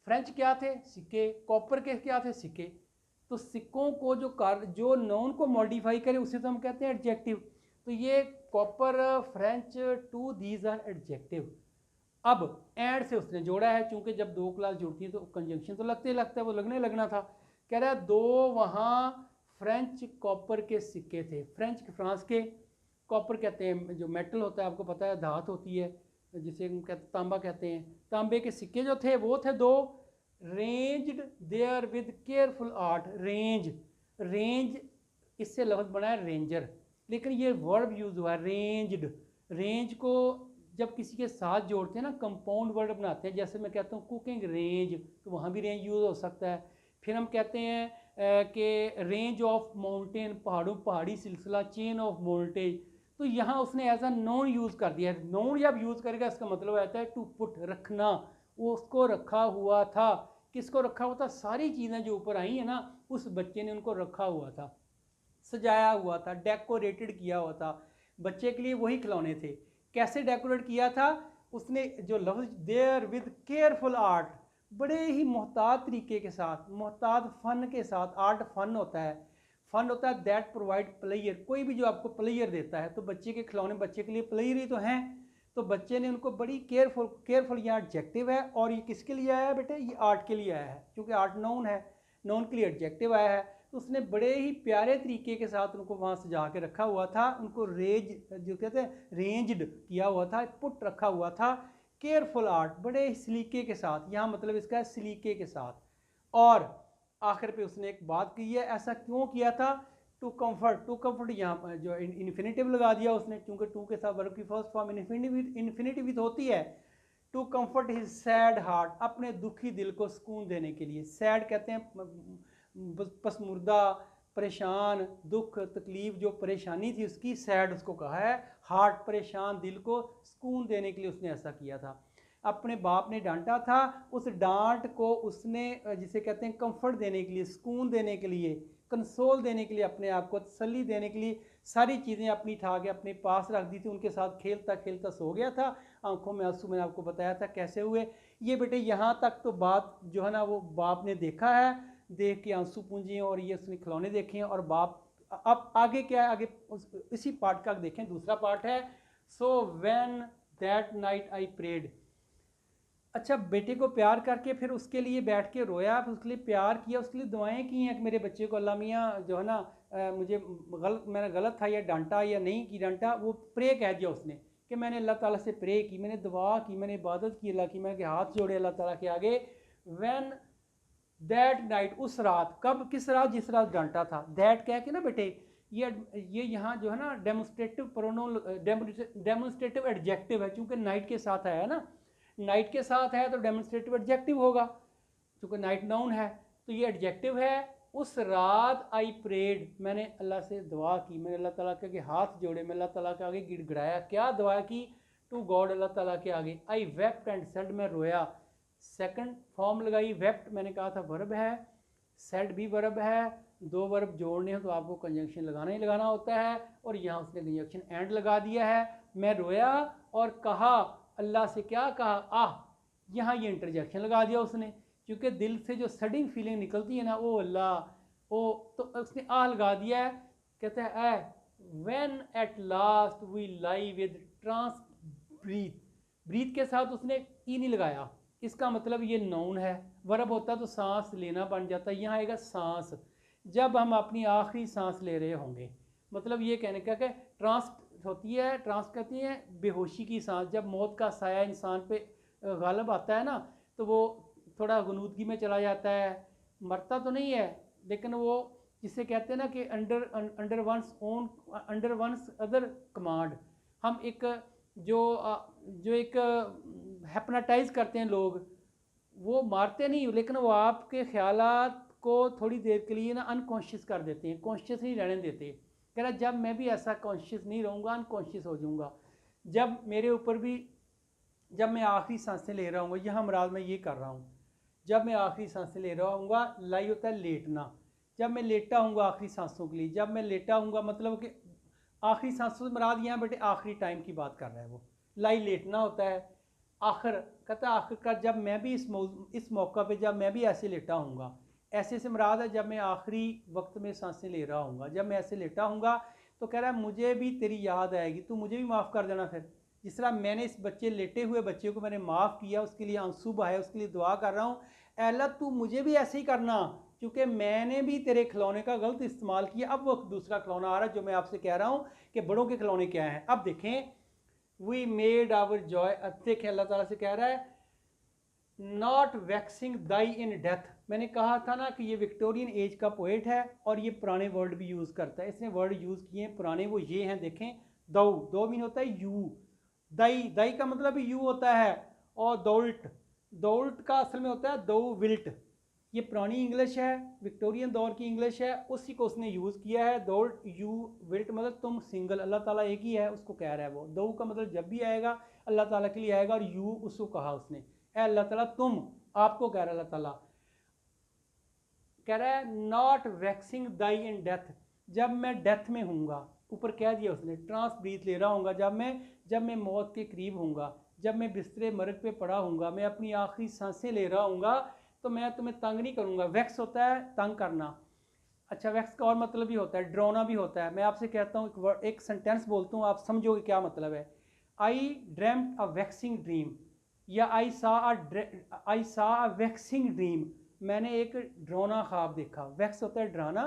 फ्रेंच क्या थे, सिक्के, कॉपर के क्या थे, सिक्के। तो सिक्कों को जो नाउन को मॉडिफाई करे उसे तो हम कहते हैं एडजेक्टिव। तो ये copper, French, two, these are adjective. अब एंड से उसने जोड़ा है, चूंकि जब दो क्लास जुड़ती है तो कंजंक्शन तो लगते ही लगता है, वो लगने लगना था। कह रहा है दो वहाँ फ्रेंच कॉपर के सिक्के थे। फ्रेंच फ्रांस के कॉपर कहते हैं जो मेटल होता है, आपको पता है धात होती है जिसे हम कहते तांबा कहते हैं, तांबे के सिक्के जो थे वो थे दो। Ranged there with careful art. Range, range इससे लफ्ज़ बना है रेंजर, लेकिन ये वर्ब यूज़ हुआ है रेंज्ड। रेंज को जब किसी के साथ जोड़ते हैं ना, कंपाउंड वर्ड बनाते हैं, जैसे मैं कहता हूँ कुकिंग रेंज, तो वहाँ भी रेंज यूज़ हो सकता है। फिर हम कहते हैं कि रेंज ऑफ माउंटेन, पहाड़ों पहाड़ी सिलसिला, चेन ऑफ वोल्टेज, तो यहाँ उसने एज अ नोन यूज़ कर दिया है। नोन जब यूज़ करेगा इसका मतलब आता है टू पुट, रखना। वो उसको रखा हुआ था। किसको रखा हुआ था? सारी चीज़ें जो ऊपर आई हैं ना, उस बच्चे ने उनको रखा हुआ था, सजाया हुआ था, डेकोरेटेड किया हुआ था। बच्चे के लिए वही खिलौने थे। कैसे डेकोरेट किया था? उसने जो लफ्ज़ देयर विद केयरफुल आर्ट, बड़े ही मोहतात तरीके के साथ, मोहतात फ़न के साथ, आर्ट फ़न होता है, फ़न होता है दैट प्रोवाइड प्लेयर। कोई भी जो आपको प्लेयर देता है, तो बच्चे के खिलौने बच्चे के लिए प्लेयर ही तो हैं। तो बच्चे ने उनको बड़ी केयरफुल, केयरफुल यहाँ एडजेक्टिव है, और ये किसके लिए आया है बेटे? ये आर्ट के लिए आया है, क्योंकि आर्ट नाउन है, नाउन के लिए एडजेक्टिव आया है। तो उसने बड़े ही प्यारे तरीके के साथ उनको वहाँ सजा के रखा हुआ था, उनको रेज जो कहते हैं रेंज्ड किया हुआ था, पुट रखा हुआ था। केयरफुल आर्ट, बड़े सलीके के साथ, यहाँ मतलब इसका है सलीके के साथ। और आखिर पे उसने एक बात की है, ऐसा क्यों किया था? टू कम्फर्ट, टू कम्फर्ट यहाँ पर जो इन्फिनेटिव लगा दिया उसने, क्योंकि टू के साथ वर्ब की फर्स्ट फॉर्म इन्फिनेटिव होती है। To comfort his sad heart, अपने दुखी दिल को सुकून देने के लिए। सैड कहते हैं पसमुर्दा, परेशान, दुख तकलीफ, जो परेशानी थी उसकी सैड उसको कहा है। हार्ट, परेशान दिल को सुकून देने के लिए उसने ऐसा किया था। अपने बाप ने डांटा था, उस डांट को उसने जिसे कहते हैं कंफर्ट देने के लिए, सुकून देने के लिए, कंसोल देने के लिए, अपने आप को तसल्ली देने के लिए सारी चीज़ें अपनी उठा के अपने पास रख दी थी। उनके साथ खेलता खेलता सो गया था, आंखों में आंसू, मैंने आपको बताया था कैसे हुए ये बेटे। यहाँ तक तो बात जो है ना वो बाप ने देखा है, देख के आंसू पूंजे, और ये उसने खिलौने देखे हैं। और बाप अब आगे क्या है, आगे इसी पार्ट का देखें, दूसरा पार्ट है। So when that night I prayed. अच्छा, बेटे को प्यार करके फिर उसके लिए बैठ के रोया, फिर उसके लिए प्यार किया, उसके लिए दुआएं की हैं कि मेरे बच्चे को अल्लाह मियाँ जो है ना मुझे मैंने गलत था या डांटा या नहीं की डांटा, वो प्रे कह दिया उसने कि मैंने अल्लाह ताला से प्रे की, मैंने दुआ की, मैंने इबादत की अल्लाह की, मैंने हाथ जोड़े अल्लाह ताला के आगे। व्हेन दैट नाइट, उस रात, कब, किस रात? जिस रात डांटा था। दैट कह के ना बेटे, ये यहाँ जो है ना डेमोस्ट्रेटिव प्रोनाउन, डेमोस्ट्रेटिव एडजेक्टिव है, चूंकि नाइट के साथ आया है ना, नाइट के साथ है तो डेमोस्ट्रेटिव एडजेक्टिव होगा, चूंकि नाइट नाउन है तो ये एडजेक्टिव है। उस रात आई प्रेड, मैंने अल्लाह से दुआ की, मैंने अल्लाह ताला के हाथ जोड़े, मैं अल्लाह ताला के आगे गिड़गिड़ाया। क्या दुआ की? टू गॉड, अल्लाह ताला के आगे। आई वेप्ट एंड सेड, मैं रोया। सेकंड फॉर्म लगाई, वेप्ट मैंने कहा था वर्ब है, सेड भी वर्ब है। दो वर्ब जोड़ने हो तो आपको कंजंक्शन लगाना ही लगाना होता है, और यहाँ उसने कंजंक्शन एंड लगा दिया है। मैं रोया और कहा, अल्लाह से क्या कहा? आह, यहाँ ये इंटरजेक्शन लगा दिया उसने, क्योंकि दिल से जो सडिंग फीलिंग निकलती है ना, ओ अल्लाह ओ, तो उसने आह लगा दिया है। कहता है when at last we lie with trance breath, breath के साथ उसने ई नहीं लगाया, इसका मतलब ये नाउन है। वर्ब होता तो सांस लेना बन जाता, यहाँ आएगा सांस, जब हम अपनी आखिरी सांस ले रहे होंगे। मतलब ये कहने का कि ट्रांस होती है, ट्रांस कहती है बेहोशी की सांस, जब मौत का साया इंसान पे गालिब आता है ना, तो वो थोड़ा गनूदगी में चला जाता है, मरता तो नहीं है, लेकिन वो जिसे कहते हैं ना कि under one's own, under one's other command. हम एक जो एक हेप्नाटाइज करते हैं लोग, वो मारते नहीं, लेकिन वो आपके ख्यालात को थोड़ी देर के लिए ना अनकॉन्शियस कर देते हैं, कॉन्शियस नहीं रहने देते। कह रहा जब मैं भी ऐसा कॉन्शियस नहीं रहूँगा, अनकॉन्शियस हो जाऊँगा, जब मेरे ऊपर भी, जब मैं आखिरी सांसें ले रहा हूँ, यहाँ मराद मैं ये कर रहा हूँ, जब मैं आखिरी सांसें ले रहा हूँगा, लाई होता है लेटना, जब मैं लेटा हूँगा आखिरी सांसों के लिए, जब मैं लेटा हूँगा मतलब कि आखिरी सांसों से मराद यहाँ बेटे आखिरी टाइम की बात कर रहा है वो, लाई लेटना होता है। आखिर कहता है आखिरकार जब मैं भी इस मौका पे जब मैं भी ऐसे लेटा हूँगा, ऐसे से मराद है जब मैं आखिरी वक्त में सांसें ले रहा हूँगा, जब मैं ऐसे लेटा हूँगा, तो कह रहा है मुझे भी तेरी याद आएगी, तू मुझे भी माफ़ कर देना फिर, जिस तरह मैंने इस बच्चे लेटे हुए बच्चे को मैंने माफ़ किया, उसके लिए आंसू बहाए, उसके लिए दुआ कर रहा हूँ, अल्लाह तू मुझे भी ऐसे ही करना, क्योंकि मैंने भी तेरे खिलौने का गलत इस्तेमाल किया। अब वो दूसरा खिलौना आ रहा है जो मैं आपसे कह रहा हूँ कि बड़ों के खिलौने क्या हैं। अब देखें, वी मेड आवर जॉय, अब देखें अल्लाह ताला से कह रहा है not waxing Dai in death. मैंने कहा था ना कि ये विक्टोरियन एज का पोएट है और ये पुराने वर्ड भी यूज़ करता है। इसने वर्ड यूज़ किए हैं पुराने, वो ये हैं, देखें, दो, दो मीन होता है यू, दाई, दाई का मतलब यू होता है, और दौल्ट, दौल्ट का असल में होता है दो विल्ट। ये पुरानी इंग्लिश है, विक्टोरियन दौर की इंग्लिश है, उसी को उसने यूज़ किया है। दौल्ट, यू, विल्ट मतलब तुम सिंगल, अल्लाह ताला एक ही है, उसको कह रहा है। वो दो का मतलब जब भी आएगा अल्लाह ताला के लिए आएगा, और यू उसको कहा उसने, ए अल्लाह ताला तुम, आपको कह रहा है अल्लाह ताला, कह रहा है not waxing Dai in death, जब मैं डेथ में हूँगा, ऊपर कह दिया उसने, ट्रांस ब्रीथ ले रहा हूँगा, जब मैं मौत के करीब हूँगा, जब मैं बिस्तरे मर्ग पे पड़ा हूँगा, मैं अपनी आखिरी सांसें ले रहा हूँगा, तो मैं तुम्हें तंग नहीं करूँगा। वैक्स होता है तंग करना। अच्छा, वैक्स का और मतलब भी होता है डराना भी होता है। मैं आपसे कहता हूँ एक सेंटेंस बोलता हूँ, आप समझोगे क्या मतलब है। आई ड्रेम्ड अ वैक्सिंग ड्रीम, या आई सा अ वैक्सिंग ड्रीम, मैंने एक डरावना ख्वाब देखा। वैक्स होता है डराना,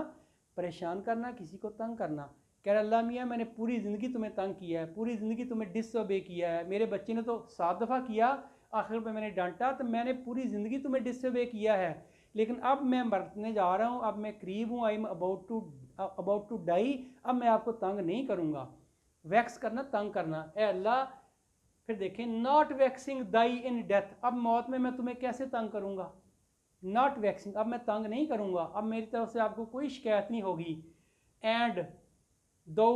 परेशान करना, किसी को तंग करना। कह रहा अल्लाह मियाँ मैंने पूरी ज़िंदगी तुम्हें तंग किया है, पूरी ज़िंदगी तुम्हें डिसओबे किया है, मेरे बच्चे ने तो 7 दफ़ा किया, आखिर में मैंने डांटा, तो मैंने पूरी ज़िंदगी तुम्हें डिसओबे किया है, लेकिन अब मैं मरने जा रहा हूँ, अब मैं करीब हूँ, I am about to die, अब मैं आपको तंग नहीं करूँगा। वैक्स करना, तंग करना, ए अल्लाह। फिर देखें, not waxing Dai in death, अब मौत में मैं तुम्हें कैसे तंग करूँगा। नॉट वैक्सिंग, अब मैं तंग नहीं करूँगा, अब मेरी तरफ से आपको कोई शिकायत नहीं होगी। एंड दो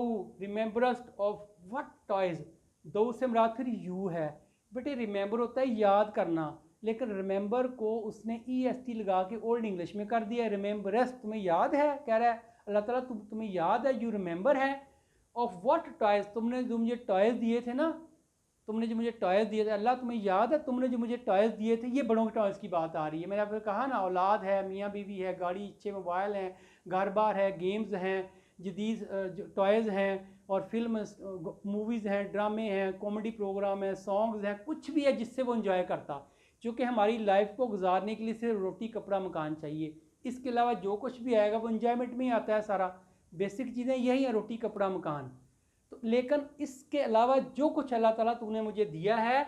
रिमेंबरस्ट ऑफ वट टॉयज, दो से मुराद फिर यू है। बेटे रिमेंबर होता है याद करना, लेकिन रिमेंबर को उसने EST लगा के ओल्ड इंग्लिश में कर दिया। रिमेंबरेस्ट, तुम्हें याद है, कह रहा है अल्लाह ताला तुम्हें याद है, यू रिमेंबर है, ऑफ वट टॉयज, तुमने जो मुझे टॉयज दिए थे ना, तुमने जो मुझे टॉयज़ दिए थे, अल्लाह तुम्हें याद है तुमने जो मुझे टॉयज़ दिए थे। ये बड़ों के टॉयज़ की बात आ रही है। मैंने आपको कहा ना, औलाद है, मियाँ बीवी है, गाड़ी, अच्छे मोबाइल हैं, घर बार है, गेम्स हैं, जदीद टॉयज़ हैं, और फिल्म, मूवीज़ हैं, ड्रामे हैं, कॉमेडी प्रोग्राम हैं, सॉन्ग्स हैं, कुछ भी है जिससे वो इन्जॉय करता। क्योंकि हमारी लाइफ को गुजारने के लिए सिर्फ रोटी कपड़ा मकान चाहिए, इसके अलावा जो कुछ भी आएगा वो इन्जॉयमेंट में ही आता है। सारा बेसिक चीज़ें यही हैं, रोटी कपड़ा मकान। तो लेकिन इसके अलावा जो कुछ अल्लाह ताला तूने मुझे दिया है,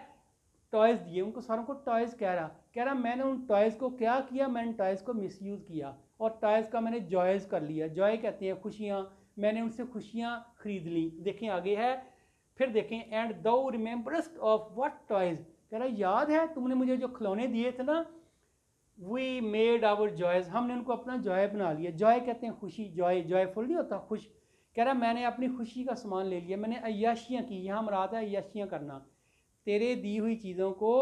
टॉयज़ दिए, उनको सारों को टॉयज़ कह रहा मैंने उन टॉयज़ को क्या किया, मैंने टॉयज़ को मिसयूज़ किया, और टॉयज़ का मैंने जॉयज़ कर लिया। जॉय कहते हैं खुशियाँ, मैंने उनसे खुशियाँ खरीद ली। देखें आगे है, फिर देखें, एंड दो रिमेंबरस्ट ऑफ वट टॉयज़, कह रहा याद है तुमने मुझे जो खिलौने दिए थे ना, वी मेड आवर जॉयज़, हमने उनको अपना जॉय बना लिया। जॉय कहते हैं खुशी, जॉय, जॉयफुल नहीं होता, खुश। कह रहा मैंने अपनी खुशी का सामान ले लिया, मैंने अय्याशियाँ की, यहाँ मराद है अय्याशियाँ करना। तेरे दी हुई चीज़ों को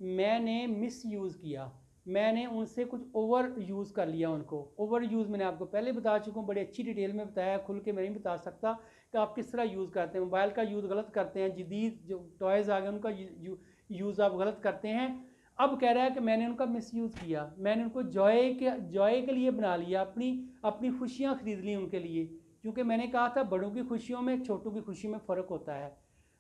मैंने मिस यूज़ किया, मैंने उनसे कुछ ओवर यूज़ कर लिया उनको। ओवर यूज़ मैंने आपको पहले बता चुका हूँ, बड़ी अच्छी डिटेल में बताया, खुल के मैं नहीं बता सकता कि आप किस तरह यूज़ करते हैं। मोबाइल का यूज़ गलत करते हैं, जदीद जो टॉयज़ आ गए उनका यूज़ आप गलत करते हैं। अब कह रहा है कि मैंने उनका मिसयूज़ किया, मैंने उनको जॉय के लिए बना लिया, अपनी खुशियाँ खरीद ली उनके लिए। क्योंकि मैंने कहा था बड़ों की खुशियों में छोटों की खुशी में फ़र्क होता है।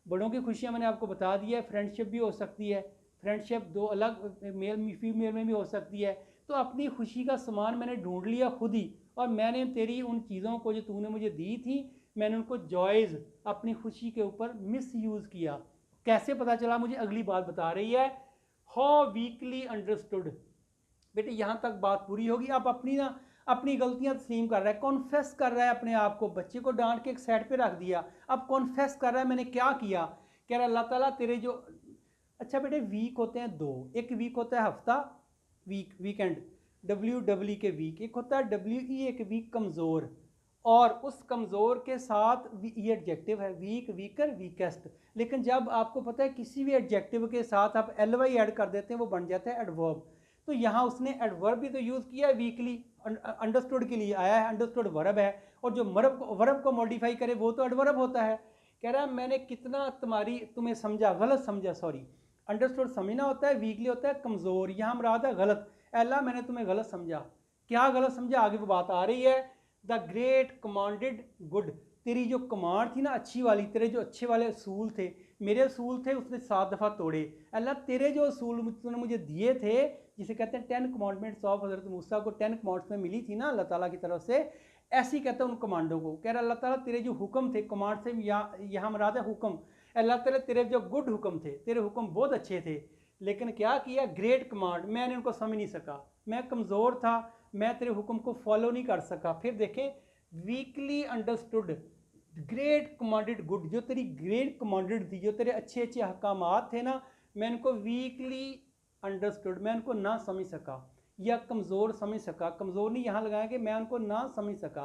बड़ों की खुशियाँ मैंने आपको बता दिया है, फ्रेंडशिप भी हो सकती है, फ्रेंडशिप दो अलग मेल फीमेल में भी हो सकती है। तो अपनी खुशी का सामान मैंने ढूंढ लिया खुद ही, और मैंने तेरी उन चीज़ों को जो तूने मुझे दी थी, मैंने उनको जॉयज़ अपनी खुशी के ऊपर मिस यूज़ किया। कैसे पता चला मुझे, अगली बात बता रही है, हाउ वीकली अंडरस्टूड। बेटे यहाँ तक बात पूरी होगी। अब अपनी गलतियाँ तस्लीम कर रहा है, कॉन्फेस कर रहा है अपने आप को। बच्चे को डांट के एक साइड पे रख दिया, अब कॉन्फेस कर रहा है मैंने क्या किया। कह रहा अल्लाह ताला तेरे जो, अच्छा बेटे वीक होते हैं दो, एक वीक होता है हफ्ता, वीकेंड, WW के वीक, एक होता है WE, एक वीक कमज़ोर, और उस कमज़ोर के साथ ये एडजेक्टिव है, वीक, वीकर, वीकेस्ट। लेकिन जब आपको पता है किसी भी एडजेक्टिव के साथ आप LY ऐड कर देते हैं, वो बन जाता है एडवर्ब। तो यहाँ उसने एडवर्ब भी तो यूज़ किया है, वीकली अंडरस्टूड के लिए आया है, अंडरस्टूड वर्ब है, और जो वर्ब को मॉडिफाई करे वो तो एडवर्ब होता है। कह रहा है मैंने कितना तुम्हें समझा, गलत समझा, सॉरी, अंडरस्टूड समझना होता है, वीकली होता है कमज़ोर, यहाँ मुराद है गलत। अल्लाह मैंने तुम्हें गलत समझा, क्या गलत समझा, आगे वो बात आ रही है। द ग्रेट कमांडेड गुड, तेरी जो कमांड थी ना अच्छी वाली, तेरे जो अच्छे वाले असूल थे, मेरे असूल थे, उसने 7 दफ़ा तोड़े। अल्लाह तेरे जो असूल तूने मुझे दिए थे, जिसे कहते हैं 10 कमांडमेंट्स ऑफ हज़रत मूसा को 10 कमांड्स में मिली थी ना अल्लाह ताला की तरफ से, ऐसी कहता है उन कमांडों को। कह रहा अल्लाह ताला तेरे जो हुक्म थे, कमांड से यहाँ मराद है हुक्म, अल्लाह ताला तेरे जो गुड हुक्म थे, तेरे हुक्म बहुत अच्छे थे, लेकिन क्या किया, ग्रेट कमांड मैंने उनको समझ नहीं सका, मैं कमज़ोर था, मैं तेरे हुक्म को फॉलो नहीं कर सका। फिर देखें, weekly understood great commanded good, जो तेरी ग्रेट कमांडेड थी, जो तेरे अच्छे अच्छे अहकामात थे ना, मैं उनको वीकली अंडरस्टूड, मैं उनको ना समझ सका, या कमज़ोर समझ सका। कमज़ोर नहीं यहाँ लगाया कि मैं उनको ना समझ सका,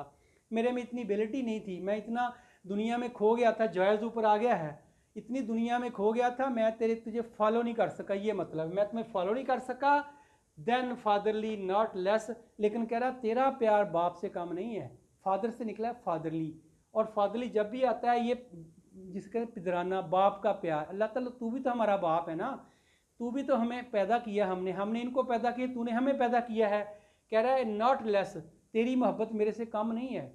मेरे में इतनी एबिलिटी नहीं थी, मैं इतना दुनिया में खो गया था, जायज़ ऊपर आ गया है, इतनी दुनिया में खो गया था, मैं तुझे फॉलो नहीं कर सका, ये मतलब मैं तुम्हें फॉलो नहीं कर सका। देन फादरली नॉट लेस, लेकिन कह रहा तेरा प्यार बाप से कम नहीं है, फादर से निकला है फादरली, और फादरली जब भी आता है ये जिसके पिदराना, बाप का प्यार। अल्लाह ताला तू भी तो हमारा बाप है ना, तू भी तो हमें पैदा किया, हमने इनको पैदा किया, तूने हमें पैदा किया है। कह रहा है नॉट लेस, तेरी मोहब्बत मेरे से कम नहीं है,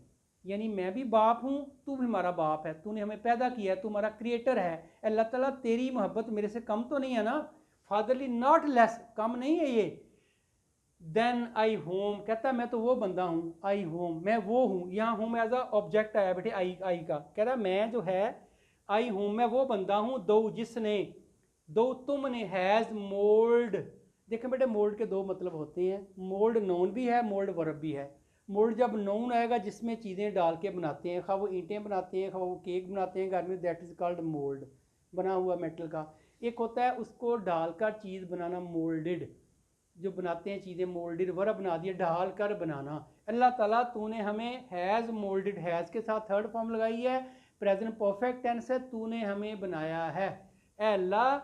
यानी मैं भी बाप हूँ, तू भी हमारा बाप है, तूने हमें पैदा किया है, तू हमारा क्रिएटर है। अल्लाह ताला तेरी मोहब्बत मेरे से कम तो नहीं है ना, फादरली नॉट लेस, कम नहीं है ये। देन आई होम, कहता है मैं तो वो बंदा हूँ, आई होम मैं वो हूँ, यहाँ होम एज अ ऑब्जेक्ट आया बेटे आई का, कह रहा मैं जो है आई होम मैं वो बंदा हूँ, दो जिसने, दो तुमने, हैज़ मोल्ड। देखें बेटे मोल्ड के दो मतलब होते हैं, मोल्ड नोन भी है, मोल्ड वर्ब भी है। मोल्ड जब नोन आएगा जिसमें चीज़ें डाल के बनाते हैं, खा वो ईंटें बनाते हैं, खा वो केक बनाते हैं घर में, दैट इज़ कॉल्ड मोल्ड, बना हुआ मेटल का। एक होता है उसको डालकर चीज़ बनाना, मोल्डेड, जो बनाते हैं चीज़ें, मोल्डेड वर्ब बना दिया, डाल कर बनाना। अल्लाह ताला तूने हमें हैज़ मोल्डेड, हैज़ के साथ थर्ड फॉर्म लगाई है, प्रेजेंट परफेक्ट टेंस है, तूने हमें बनाया है। अल्लाह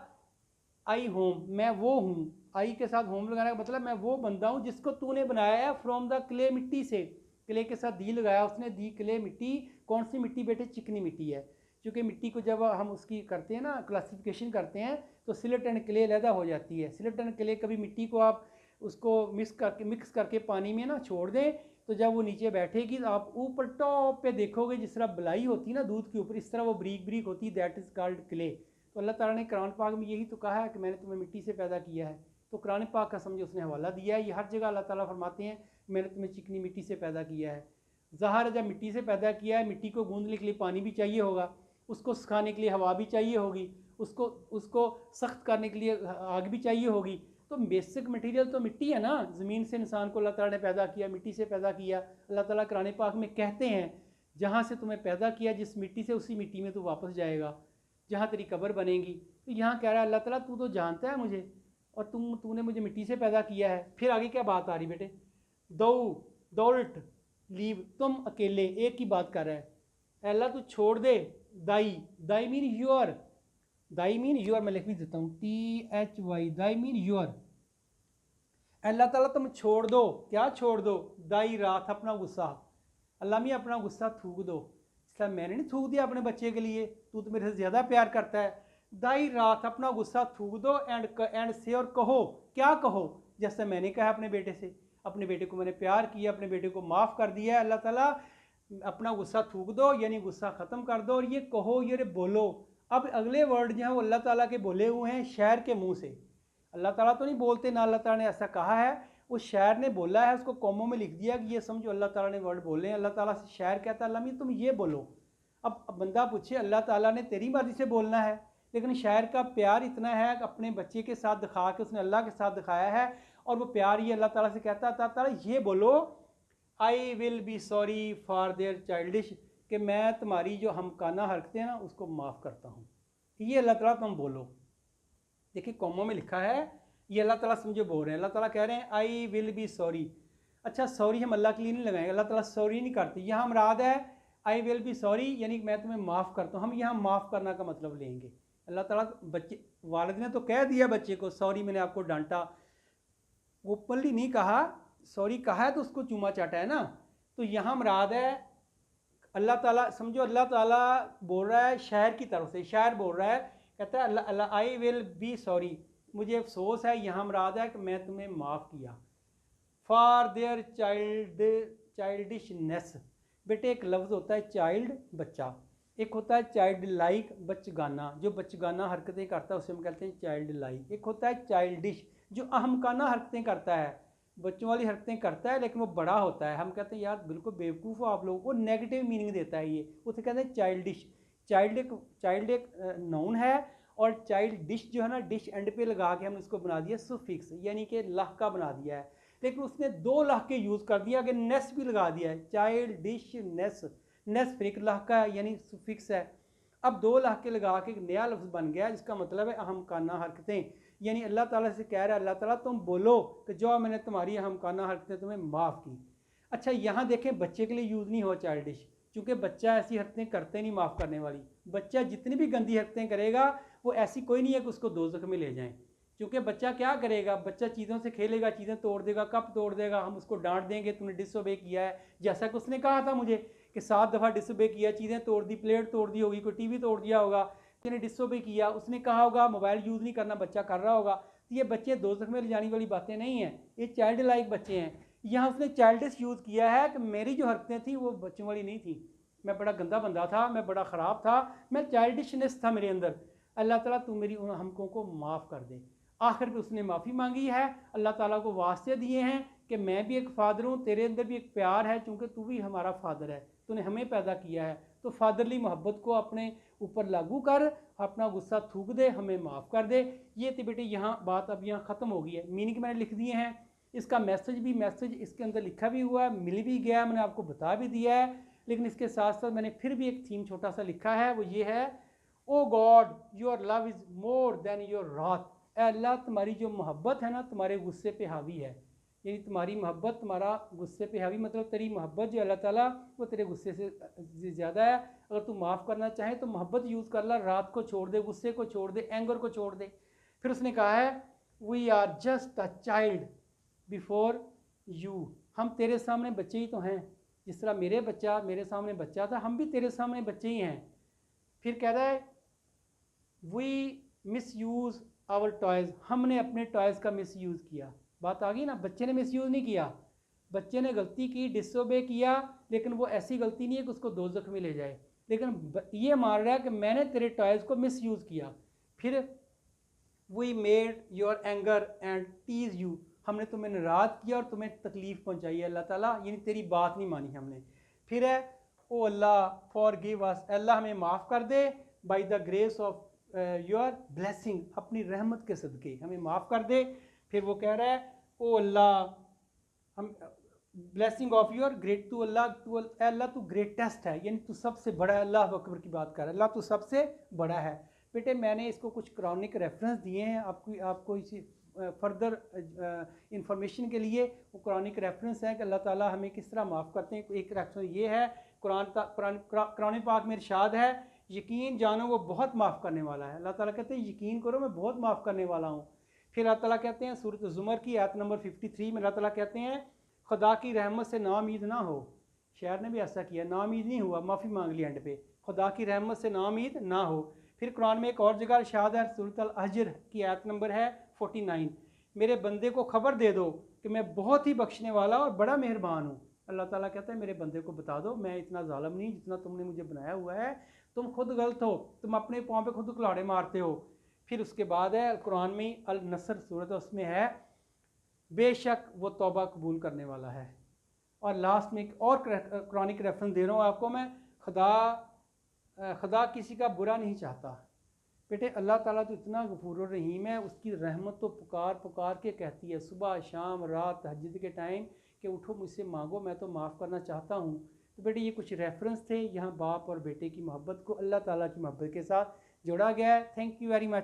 आई होम मैं वो हूँ, आई के साथ होम लगाने का मतलब मैं वो बंदा हूँ जिसको तूने बनाया है, फ्रॉम द क्ले, मिट्टी से, क्ले के साथ दी लगाया उसने, दी क्ले मिट्टी, कौन सी मिट्टी बेटे, चिकनी मिट्टी है, क्योंकि मिट्टी को जब हम उसकी करते हैं ना क्लासिफिकेशन करते हैं तो सिलेट एंड क्ले अलहदा हो जाती है। सिलेट एंड क्ले, कभी मिट्टी को आप उसको मिक्स करके पानी में ना छोड़ दें, तो जब वो नीचे बैठेगी तो आप ऊपर टॉप पे देखोगे जिस तरह बलाई होती है ना दूध के ऊपर, इस तरह वो बरीक बरीक होती है, दैट इज़ कॉल्ड क्ले। तो अल्लाह ताला ने कुरान पाक में यही तो कहा है कि मैंने तुम्हें मिट्टी से पैदा किया है, तो कुरान पाक का समझो उसने हवाला दिया है, ये हर जगह अल्लाह ताला फरमाते हैं मैंने तुम्हें चिकनी मिट्टी से पैदा किया है। ज़ाहिर है जब मिट्टी से पैदा किया है, मिट्टी को गूंदने के लिए पानी भी चाहिए होगा, उसको सुखाने के लिए हवा भी चाहिए होगी, उसको उसको सख्त करने के लिए आग भी चाहिए होगी। तो बेसिक मटेरियल तो मिट्टी है ना, ज़मीन से इंसान को अल्लाह ताला ने पैदा किया, मिट्टी से पैदा किया। अल्लाह ताला कुरान पाक में कहते हैं जहाँ से तुम्हें पैदा किया, जिस मिट्टी से, उसी मिट्टी में तू वापस जाएगा, जहाँ तेरी कब्र बनेगी। तो यहाँ कह रहा है अल्लाह ताला तू तो जानता है मुझे, और तूने मुझे मिट्टी से पैदा किया है। फिर आगे क्या बात आ रही बेटे, दो दौलट लीव, तुम अकेले, एक ही बात कर रहा है अल्लाह, तू छोड़ दे, thy, thy mean your, thy mean your, मैं लिख भी देता हूँ THY, thy mean your. Allah Taala तुम छोड़ दो, क्या छोड़ दो, दाई रात, अपना गुस्सा, अल्लाह में अपना गुस्सा थूक दो। इसलिए मैंने नहीं थूक दिया अपने बच्चे के लिए, तू तो मेरे से ज़्यादा प्यार करता है। दाई रात, अपना गुस्सा थूक दो, एंड से, और कहो, क्या कहो, जैसे मैंने कहा अपने बेटे से, अपने बेटे को मैंने प्यार किया, अपने बेटे को माफ़ कर दिया है। अल्लाह ताला अपना गुस्सा थूक दो, यानी गुस्सा ख़त्म कर दो, और ये कहो, ये बोलो। अब अगले वर्ड जो हैं वो अल्लाह ताला के बोले हुए हैं शायर के मुंह से, अल्लाह ताला तो नहीं बोलते ना, अल्लाह ताला ने ऐसा कहा है, वो शायर ने बोला है, उसको कॉमों में लिख दिया कि ये समझो अल्लाह ताला ने वर्ड बोले हैं। अल्लाह ताला से शायर कहता है अल्लाह तुम ये बोलो। अब बंदा पूछे अल्लाह ताला ने तेरी मर्जी से बोलना है, लेकिन शायर का प्यार इतना है कि अपने बच्चे के साथ दिखा के उसने अल्लाह के साथ दिखाया है, और वो प्यार ये अल्लाह ताला से कहता है अल्लाह ताला ये बोलो, I will be sorry for their childish, कि मैं तुम्हारी जो हमकाना हरकतें हैं ना उसको माफ़ करता हूँ, ये अल्लाह ताला तुम बोलो। देखिए कॉमों में लिखा है, ये अल्लाह ताला समझो बोल रहे हैं, अल्लाह ताला कह रहे हैं आई विल बी सॉरी। अच्छा सॉरी हम अल्लाह के लिए नहीं लगाएंगे, अल्लाह ताला सॉरी नहीं करते, यहाँ मुराद है आई विल बी सॉरी, यानी मैं तुम्हें माफ़ करता हूँ। हम यहाँ माफ़ करना का मतलब लेंगे। अल्लाह ताला बच्चे, वालिद ने तो कह दिया बच्चे को सॉरी मैंने आपको डांटा, ओपनली नहीं कहा, सॉरी कहा है तो उसको चूमा चाटा है ना। तो यहाँ मुराद है अल्लाह ताला, समझो अल्लाह ताला बोल रहा है शायर की तरफ से, शायर बोल रहा है, कहता है अल्लाह आई विल बी सॉरी, मुझे अफसोस है, यहाँ मुराद है कि मैं तुम्हें माफ़ किया, फॉर देयर चाइल्डिशनेस, बेटे एक लफ्ज़ होता है चाइल्ड, बच्चा, एक होता है चाइल्ड लाइक, बचगाना, जो बचगाना हरकतें करता है उसे हम कहते हैं चाइल्ड लाइक। एक होता है चाइल्डिश, जो अहमकाना हरकतें करता है, बच्चों वाली हरकतें करता है लेकिन वो बड़ा होता है, हम कहते हैं यार बिल्कुल बेवकूफ़ हो आप लोग, वो नेगेटिव मीनिंग देता है ये, उसे कहते हैं चाइल्डिश। चाइल्ड एक नाउन है, और चाइल्ड डिश जो है ना, डिश एंड पे लगा के हमने इसको बना दिया सुफिक्स, यानी कि लह का बना दिया है, लेकिन उसने दो लह के यूज़ कर दिया कि नेस भी लगा दिया है, चाइल्ड डिश नेस, नेस फिर एक लह का है यानी सुफिक्स है। अब दो लह के लगा के एक नया लफ्ज़ बन गया जिसका मतलब है अहम काना हरकतें, यानी अल्लाह ताला से कह रहा है अल्लाह ताला तुम बोलो कि जो मैंने तुम्हारी अहम काना हरकतें तुम्हें माफ़ की। अच्छा यहाँ देखें बच्चे के लिए यूज़ नहीं हो चाइल्डिश, क्योंकि बच्चा ऐसी हरकतें करते नहीं माफ़ करने वाली, बच्चा जितनी भी गंदी हरकतें करेगा वो ऐसी कोई नहीं है कि उसको दोज़ख में ले जाएं, क्योंकि बच्चा क्या करेगा, बच्चा चीज़ों से खेलेगा, चीज़ें तोड़ देगा, कप तोड़ देगा, हम उसको डांट देंगे तुमने डिसओबे किया है, जैसा कि उसने कहा था मुझे कि 7 दफ़ा डिसओबे किया, चीज़ें तोड़ दी, प्लेट तोड़ दी होगी, कोई टीवी तोड़ दिया होगा, उसने डिसओबे किया, उसने कहा होगा मोबाइल यूज़ नहीं करना, बच्चा कर रहा होगा, तो ये बच्चे दोज़ख में ले जाने वाली बातें नहीं हैं, ये चाइल्ड लाइक बच्चे हैं। यहाँ उसने चाइल्डिश यूज़ किया है कि मेरी जो हरकतें थी वो बच्चों वाली नहीं थी, मैं बड़ा गंदा बंदा था, मैं बड़ा ख़राब था, मैं चाइल्डिशनेस था मेरे अंदर, अल्लाह ताला तू मेरी उन हमकों को माफ़ कर दे। आखिर में उसने माफ़ी मांगी है, अल्लाह ताला को वास्ते दिए हैं कि मैं भी एक फ़ादर हूँ, तेरे अंदर भी एक प्यार है, चूँकि तू भी हमारा फ़ादर है, तूने हमें पैदा किया है, तो फादरली मोहब्बत को अपने ऊपर लागू कर, अपना गुस्सा थूक दे, हमें माफ़ कर दे। ये थी बेटे यहाँ बात, अब यहाँ ख़त्म हो गई है, मीनिंग मैंने लिख दिए हैं, इसका मैसेज इसके अंदर लिखा भी हुआ है, मिल भी गया, मैंने आपको बता भी दिया है, लेकिन इसके साथ साथ मैंने फिर भी एक थीम छोटा सा लिखा है, वो ये है, O God your love is more than your wrath, Allah तुम्हारी जो मोहब्बत है ना तुम्हारे गुस्से पे हावी है, यानी तुम्हारी मोहब्बत तुम्हारा गुस्से पे हावी, मतलब तेरी मोहब्बत जो अल्लाह ताला वो तेरे गुस्से से ज़्यादा है, अगर तू माफ़ करना चाहे तो मोहब्बत यूज़ कर ला, रात को छोड़ दे, गुस्से को छोड़ दे, एंगर को छोड़ दे। फिर उसने कहा है we are just a child before you, हम तेरे सामने बच्चे ही तो हैं, जिस तरह मेरे सामने बच्चा था, हम भी तेरे सामने बच्चे ही हैं। फिर कह रहा है we misuse our toys, हमने अपने टॉयज़ का मिस यूज़ किया, बात आ गई ना, बच्चे ने मिस यूज़ नहीं किया, बच्चे ने गलती की, डिसओबे किया, लेकिन वो ऐसी गलती नहीं है कि उसको दोज़ख में ले जाए, लेकिन ये मार रहा है कि मैंने तेरे टॉयज़ को मिस यूज़ किया। फिर we made your anger and tease you, हमने तुम्हें नाराज़ किया और तुम्हें तकलीफ़ पहुँचाई है अल्लाह ताला, यानी तेरी बात नहीं मानी हमने। फिर है ओ अल्लाह फॉर गिव अस, अल्लाह हमें माफ़ कर दे, by the grace of your blessing, अपनी रहमत के सदक़े हमें माफ़ कर दे। फिर वो कह रहा है ओ अल्लाह हम ब्लेसिंग ऑफ योर ग्रेट, तू अल्लाह तू ग्रेटेस्ट है, यानी तू सबसे बड़ा है, अल्लाह अकबर की बात कर, अल्लाह तू सबसे बड़ा है। बेटे मैंने इसको कुछ कुरानिक रेफरेंस दिए हैं आपको इसी फर्दर इंफॉर्मेशन के लिए, वो कुरानिक रेफरेंस है कि अल्लाह ताला हमें किस तरह माफ़ करते हैं। एक रेफरेंस ये है, कुरान पाक में इरशाद है यकीन जानो वो बहुत माफ़ करने वाला है, अल्लाह ताला कहते हैं यकीन करो मैं बहुत माफ़ करने वाला हूँ। फिर अल्लाह ताला कहते हैं सूरत ज़ुमर की आयत नंबर 53 में अल्लाह ताला कहते हैं खुदा की रहमत से नाउम्मीद ना हो, शायर ने भी ऐसा किया, नाउम्मीद नहीं हुआ, माफ़ी मांग ली एंड पे, खुदा की रहमत से नाउम्मीद ना हो। फिर कुरान में एक और जगह इरशाद है, सूरत अल हज्र की आयत नंबर है 49, मेरे बंदे को खबर दे दो कि मैं बहुत ही बख्शने वाला और बड़ा मेहरबान हूँ। अल्लाह ताला कहता है मेरे बंदे को बता दो मैं इतना ज़ालिम नहीं जितना तुमने मुझे बनाया हुआ है, तुम खुद गलत हो, तुम अपने पाँव पे खुद कुल्हाड़े मारते हो। फिर उसके बाद है कुरान में अल नसर सूरत, उसमें है बेशक वो तौबा कबूल करने वाला है। और लास्ट में एक और कुरानिक रेफरेंस दे रहा हूँ आपको मैं, खुदा किसी का बुरा नहीं चाहता। बेटे अल्लाह ताला तो इतना गफूर रहीम है, उसकी रहमत तो पुकार पुकार के कहती है सुबह शाम रात तहज्जुद के टाइम कि उठो मुझसे मांगो मैं तो माफ़ करना चाहता हूँ। तो बेटे ये कुछ रेफरेंस थे, यहाँ बाप और बेटे की मोहब्बत को अल्लाह ताला की मोहब्बत के साथ जोड़ा गया है। Thank you very much.